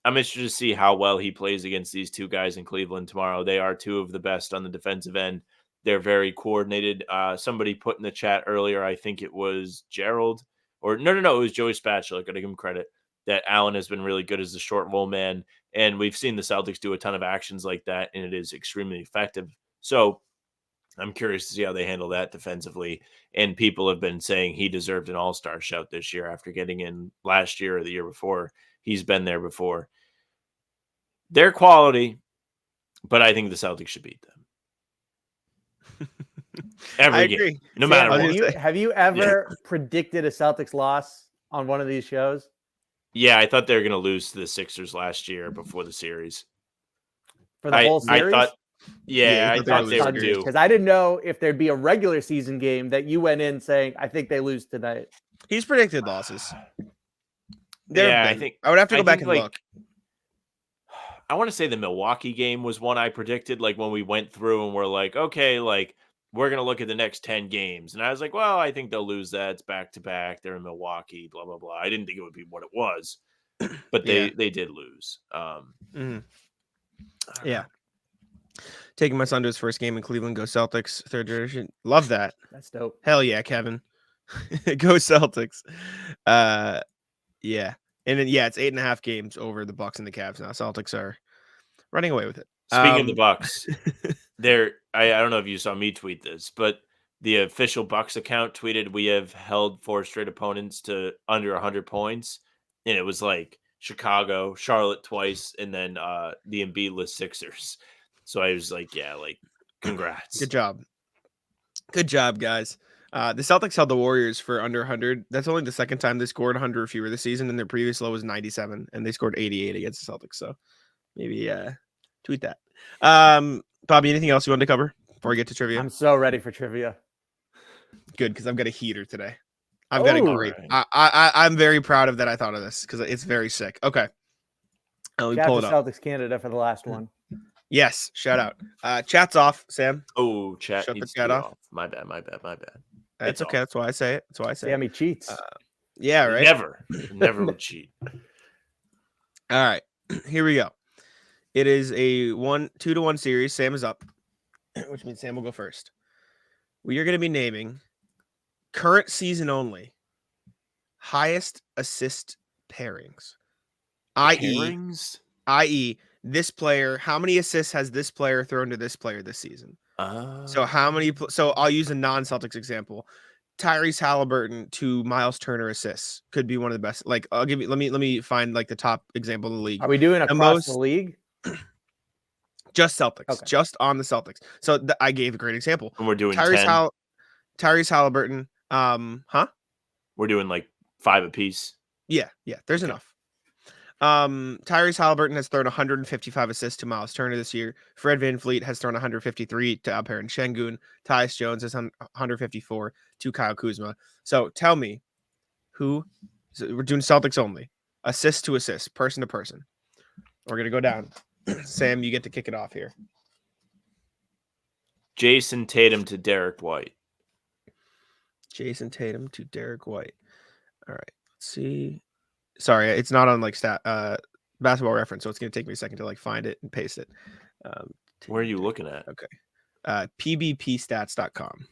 I'm interested to see how well he plays against these two guys in Cleveland tomorrow. They are two of the best on the defensive end. They're very coordinated. Somebody put in the chat earlier, I think it was Gerald, or no, it was Joey Spatula. Got to give him credit that Allen has been really good as the short roll man, and we've seen the Celtics do a ton of actions like that, and it is extremely effective. So I'm curious to see how they handle that defensively. And people have been saying he deserved an all-star shout this year after getting in last year or the year before. He's been there before. They're quality, but I think the Celtics should beat them. Every game, no matter what. Have you ever predicted a Celtics loss on one of these shows? Yeah, I thought they were going to lose to the Sixers last year before the series. For the whole series? I thought they would do. Because I didn't know if there'd be a regular season game that you went in saying, I think they lose tonight. He's predicted losses. I think I would have to go back and look. I want to say the Milwaukee game was one I predicted, like when we went through and we're like, okay, like we're going to look at the next 10 games. And I was like, well, I think they'll lose that. It's back to back. They're in Milwaukee, blah, blah, blah. I didn't think it would be what it was, but they did lose. Yeah. Taking my son to his first game in Cleveland, go Celtics, third generation. Love that. That's dope. Hell yeah, Kevin. Go Celtics. Yeah. And then, it's 8.5 games over the Bucks and the Cavs now. Celtics are running away with it. Speaking of the Bucks, I don't know if you saw me tweet this, but the official Bucks account tweeted, we have held 4 straight opponents to under 100 points. And it was like Chicago, Charlotte twice, and then the Embiid-less Sixers. So I was like, congrats. Good job. Good job, guys. The Celtics held the Warriors for under 100. That's only the second time they scored 100 or fewer this season, and their previous low was 97, and they scored 88 against the Celtics. So maybe tweet that. Bobby, anything else you wanted to cover before we get to trivia? I'm so ready for trivia. Good, because I've got a heater today. I've got a great. I'm very proud of that. I thought of this because it's very sick. Okay, let me pull it up. Celtics Canada for the last one. Yes, shout out. Chat's off, Sam. Oh, chat. Shut the chat off. My bad. That's okay. That's why I say it. Sammy cheats. Yeah, right. Never would cheat. All right, here we go. It is a 2-1 series. Sam is up, which means Sam will go first. We are going to be naming current season only highest assist pairings, i.e., this player. How many assists has this player thrown to this player this season? So how many? So I'll use a non-Celtics example. Tyrese Halliburton to Miles Turner assists could be one of the best. Like I'll give you. Let me find like the top example in the league. Are we doing across the league? Just Celtics, okay. Just on the Celtics. So I gave a great example. And we're doing Tyrese Halliburton. We're doing like 5 apiece. Yeah. There's enough. Tyrese Halliburton has thrown 155 assists to Miles Turner this year. Fred VanVleet has thrown 153 to Alperen Şengün. Tyus Jones has 154 to Kyle Kuzma. So tell me, we're doing Celtics only. Assist to assist, person to person. We're going to go down. Sam, you get to kick it off here. Jason Tatum to Derek White. Jason Tatum to Derek White. All right. Let's see. Sorry, it's not on like Basketball Reference, so it's going to take me a second to like find it and paste it. Where are you looking at? Okay. PBPstats.com.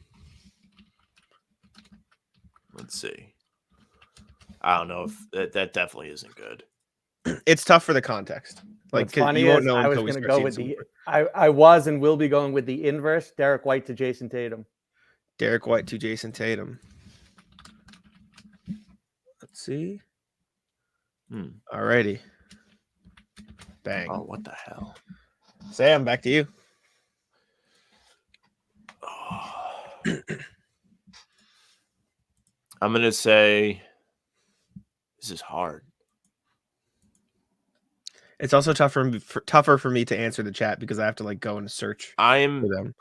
Let's see. I don't know if that definitely isn't good. It's tough for the context. Like, what's funny you won't is know I was until we going to start go with seeing I was and will be going with the inverse, Derek White to Jason Tatum. Derek White to Jason Tatum. Let's see. All righty. Bang. Oh, what the hell? Sam, back to you. I'm going to say this is hard. It's also tougher for me to answer the chat because I have to like go and search for them.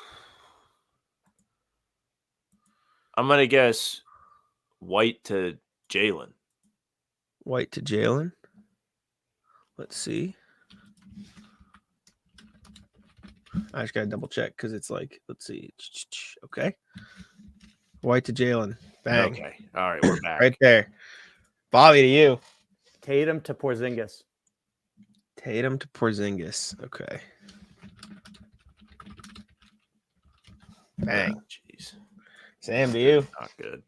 I'm going to guess White to Jaylen. White to Jaylen. Let's see. I just got to double check because it's like, let's see. Okay. White to Jaylen. Bang. Okay. All right. We're back. Right there. Bobby, to you. Tatum to Porzingis. Tatum to Porzingis. Okay. Bang. Jeez. Sam, to you. Not good.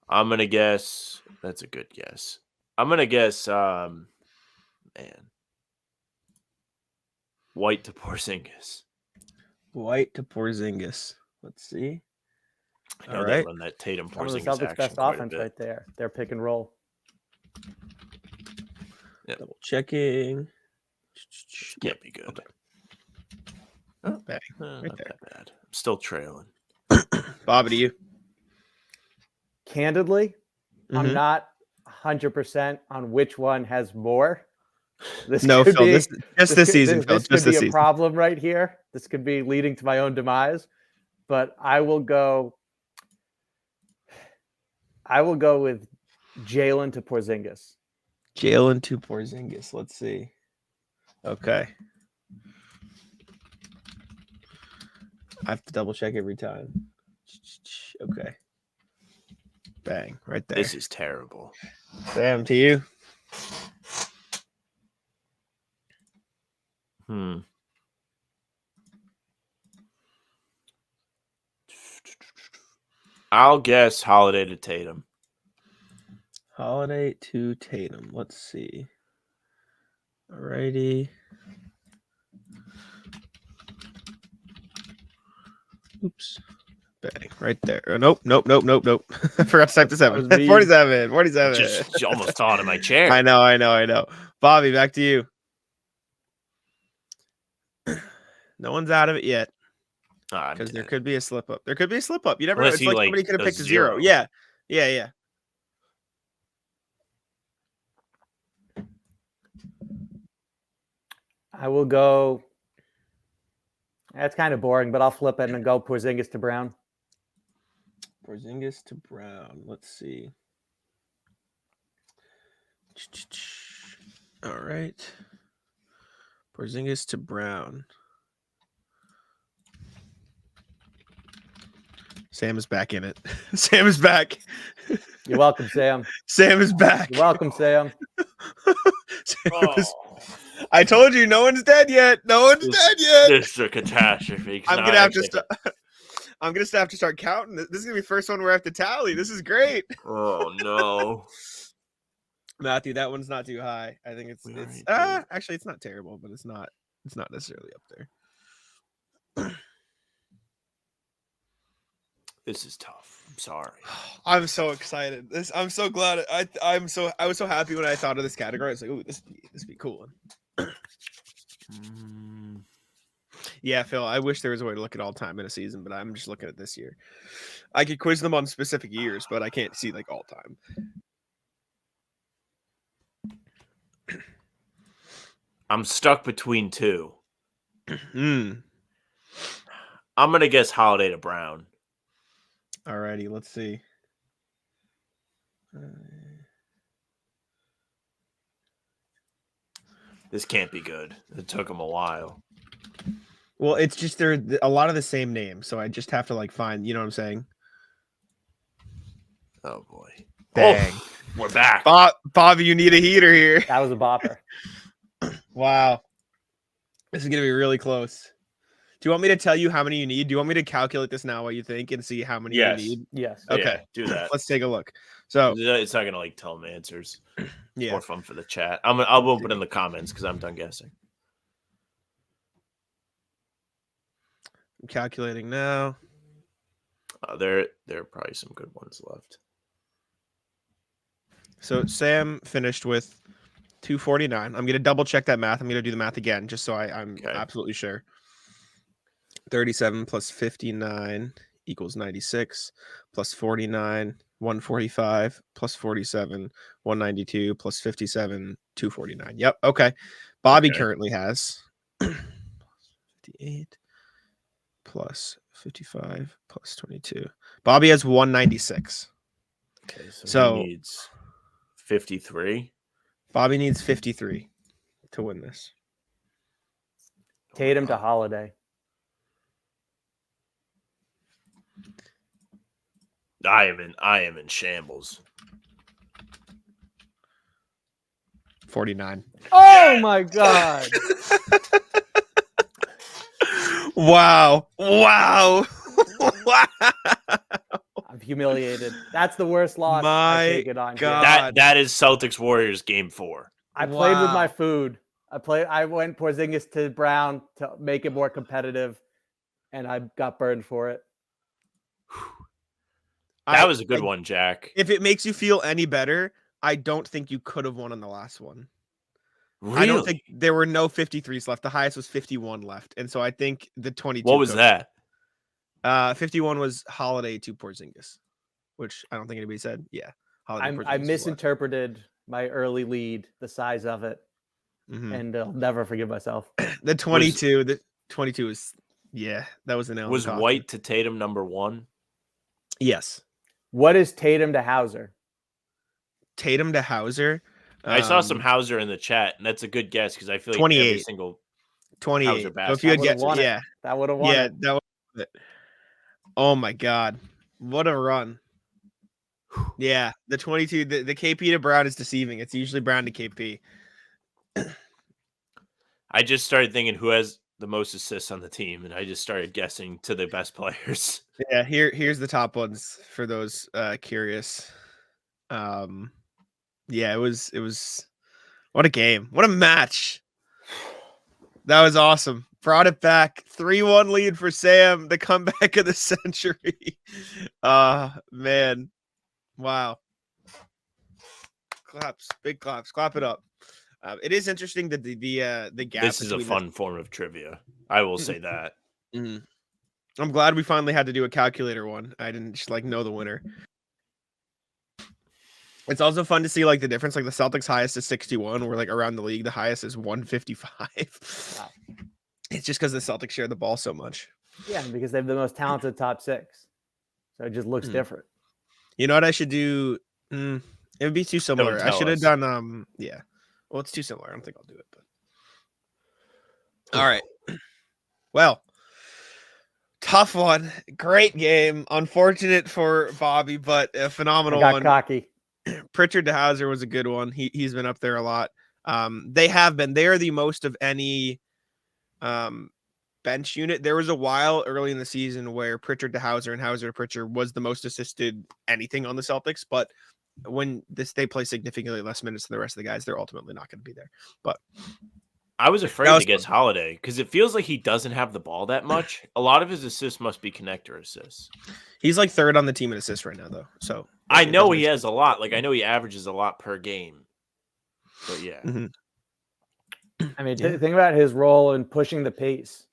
I'm going to guess. That's a good guess. I'm going to guess, White to Porzingis. White to Porzingis. Let's see. I know All they right. run that Tatum One of the Porzingis Celtics' action best quite a offense bit. right there. Their pick and roll. Yep. Double checking. Can't be good. Oh, bang. Not there. that bad. I'm still trailing. Bobby, to you. Candidly, I'm Mhm. not 100% on which one has more. This No, could Phil. be, This season, Phil. This Just could be this a season. problem right here. This could be leading to my own demise. But I will go with Jaylen to Porzingis. Jaylen to Porzingis. Let's see. Okay. I have to double check every time. Okay. Bang. Right there. This is terrible. Sam, to you. I'll guess Holiday to Tatum. Holiday to Tatum. Let's see. Alrighty. Oops. Bang. Right there. Oh, nope. I forgot to type the 7. 47. Just almost fell out of my chair. I know. Bobby, back to you. No one's out of it yet. Because there could be a slip up. You never know. It's like somebody could have picked a 0. Yeah. I will go. That's kind of boring, but I'll flip it and go Porzingis to Brown. Porzingis to Brown. Let's see. All right. Porzingis to Brown. Sam is back in it. Sam is back. You're welcome, Sam. Sam is back. You're welcome, Sam. I told you, no one's dead yet. This is a catastrophe. I'm gonna have to start counting. This is gonna be the first one where I have to tally. This is great. Oh no, Matthew, that one's not too high. I think it's actually it's not terrible, but it's not necessarily up there. This is tough. I'm sorry. I'm so excited. I'm so glad. I was so happy when I thought of this category. I was like, "Ooh, this would be cool." Yeah, Phil, I wish there was a way to look at all time in a season, but I'm just looking at this year. I could quiz them on specific years, but I can't see like all time. I'm stuck between two. Mm. I'm going to guess Holiday to Brown. Alrighty, let's see. This can't be good. It took him a while. Well, it's just they're a lot of the same names, so I just have to like find. You know what I'm saying? Oh boy! Dang, We're back. Bobby, you need a heater here. That was a bopper. Wow, this is gonna be really close. Do you want me to tell you how many you need? Do you want me to calculate this now while you think and see how many Yes. you need? Yes. Okay, Yeah, do that. Let's take a look. So It's not gonna like tell him answers. yeah, More fun for the chat. I'll open in the comments because I'm done guessing. I'm calculating now. There are probably some good ones left. So Sam finished with 249. I'm gonna double check that math. I'm gonna do the math again just so I'm Okay. absolutely sure. 37 plus 59 equals 96 plus 49 145 plus 47 192 plus 57 249. Yep. Okay. Bobby Okay. currently has 58 plus 55 plus 22. Bobby has 196. Okay, So he needs 53. Bobby needs 53 to win this. Tatum to Holiday. I am in shambles. 49. Oh my God. Wow. Wow. Wow. I'm humiliated. That's the worst loss My I've taken on. God. That is Celtics-Warriors game 4. I played with Wow. my food. I went Porzingis to Brown to make it more competitive, and I got burned for it. That was a good one, Jack. If it makes you feel any better, I don't think you could have won on the last one. Really? I don't think there were no 53s left. The highest was 51 left. And so I think the 22. What was that? 51 was Holiday to Porzingis, which I don't think anybody said. Yeah. I was left. misinterpreted my early lead, the size of it, Mhm. and I'll never forgive myself. The 22 is, yeah, that was the nail. in the Was coffin. White to Tatum number 1? Yes. What is Tatum to Hauser? Tatum to Hauser. I saw some Hauser in the chat, and that's a good guess because I feel like 28. every single 28. Hauser So basket. if you had That would've guessed, won it. yeah. That would have won Yeah, it. that was it. Oh my God. What a run. Yeah, the 22, the KP to Brown is deceiving. It's usually Brown to KP. I just started thinking who has the most assists on the team, and I just started guessing to the best players. Yeah, here's the top ones for those curious. Yeah, it was what a game. What a match. That was awesome. Brought it back. 3-1 lead for Sam, the comeback of the century. Man. Wow. Claps, big claps. Clap it up. It is interesting that the gap. This is a between fun form of trivia. I will say that. Mhm. I'm glad we finally had to do a calculator one. I didn't just like know the winner. It's also fun to see like the difference. Like the Celtics highest is 61. We're like around the league. The highest is 155. Wow. It's just because the Celtics share the ball so much. Yeah, because they have the most talented top 6, so it just looks different. You know what I should do? It would be too similar. I tell should have us. done yeah. Well, it's too similar. I don't think I'll do it. But all right. Well, tough one. Great game. Unfortunate for Bobby, but a I phenomenal got one. cocky. Pritchard to Hauser was a good one. He's been up there a lot. They are the most of any bench unit. There was a while early in the season where Pritchard to Hauser and Hauser to Pritchard was the most assisted anything on the Celtics, but when they play significantly less minutes than the rest of the guys, they're ultimately not going to be there. But I was afraid was to guess Holiday because it feels like he doesn't have the ball that much. A lot of his assists must be connector assists. he's like third on the team in assists right now, though. So I it know doesn't he make has a lot. Like I know he averages a lot per game. But yeah. sense. I mean, Yeah. think about his role in pushing the pace.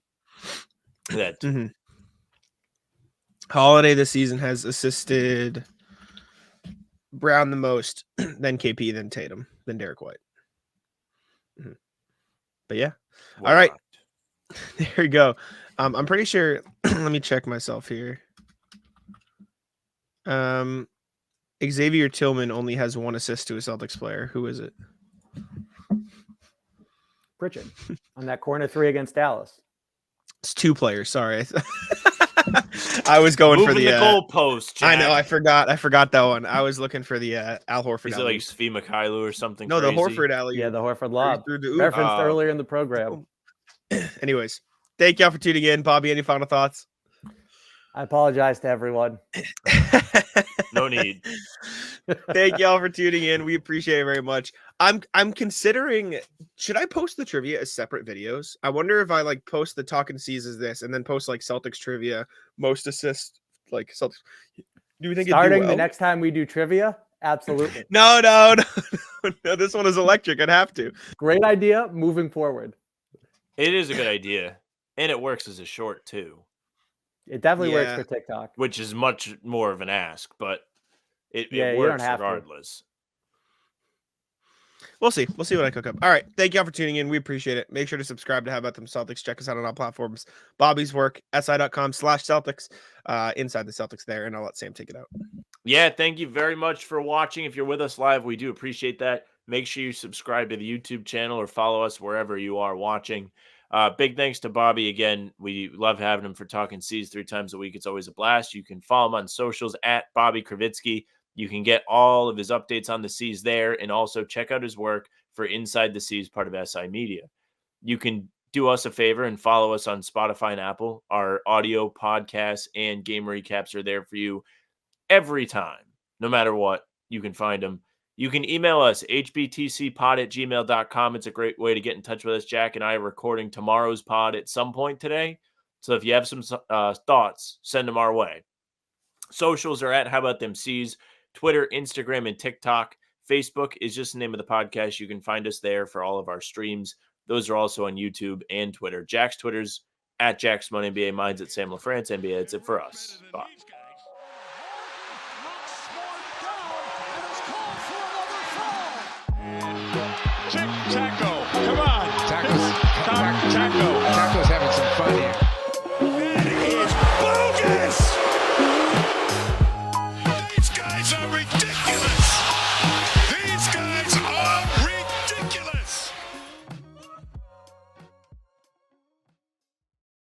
That Mm-hmm. Holiday this season has assisted Brown the most, then KP, then Tatum, then Derek White. Mm-hmm. But yeah. All right. There we go. I'm pretty sure. Let me check myself here. Xavier Tillman only has 1 assist to a Celtics player. Who is it? Brissett on that corner 3 against Dallas. It's 2 players. Sorry. I was going Moving for the goalpost. I know. I forgot that one. I was looking for the Al Horford. Is it like Svi Mikhailo or something? No, crazy? the Horford alley. Yeah, the Horford lob. Through the Referenced earlier in the program. Anyways, thank y'all for tuning in. Bobby, any final thoughts? I apologize to everyone. No need. Thank y'all for tuning in. We appreciate it very much. I'm considering, should I post the trivia as separate videos? I wonder if I like post the Talking C's as this and then post like Celtics trivia, most assists, like Celtics. Do you think Starting it'd do well? the next time we do trivia? Absolutely. No. This one is electric. I'd have to. Great idea. Moving forward. It is a good idea. And it works as a short too. It definitely works for TikTok. Which is much more of an ask, but it you works don't have regardless. We'll see. We'll see what I cook up. All right. Thank y'all for tuning in. We appreciate it. Make sure to subscribe to How About Them Celtics. Check us out on all platforms. Bobby's work, si.com/Celtics. Inside the Celtics there, and I'll let Sam take it out. Yeah, thank you very much for watching. If you're with us live, we do appreciate that. Make sure you subscribe to the YouTube channel or follow us wherever you are watching. Big thanks to Bobby again. We love having him for Talking C's 3 times a week. It's always a blast. You can follow him on socials at Bobby Kravitsky. You can get all of his updates on the C's there, and also check out his work for Inside the C's, part of SI Media. You can do us a favor and follow us on Spotify and Apple. Our audio podcasts and game recaps are there for you every time. No matter what, you can find them. You can email us, hbtcpod@gmail.com. It's a great way to get in touch with us. Jack and I are recording tomorrow's pod at some point today. So if you have some thoughts, send them our way. Socials are at How About Them C's, Twitter, Instagram, and TikTok. Facebook is just the name of the podcast. You can find us there for all of our streams. Those are also on YouTube and Twitter. Jack's Twitter's at Jack's NBA. Mine's at Sam LaFrance NBA. That's it for us. Bye. Tic-tac-toe.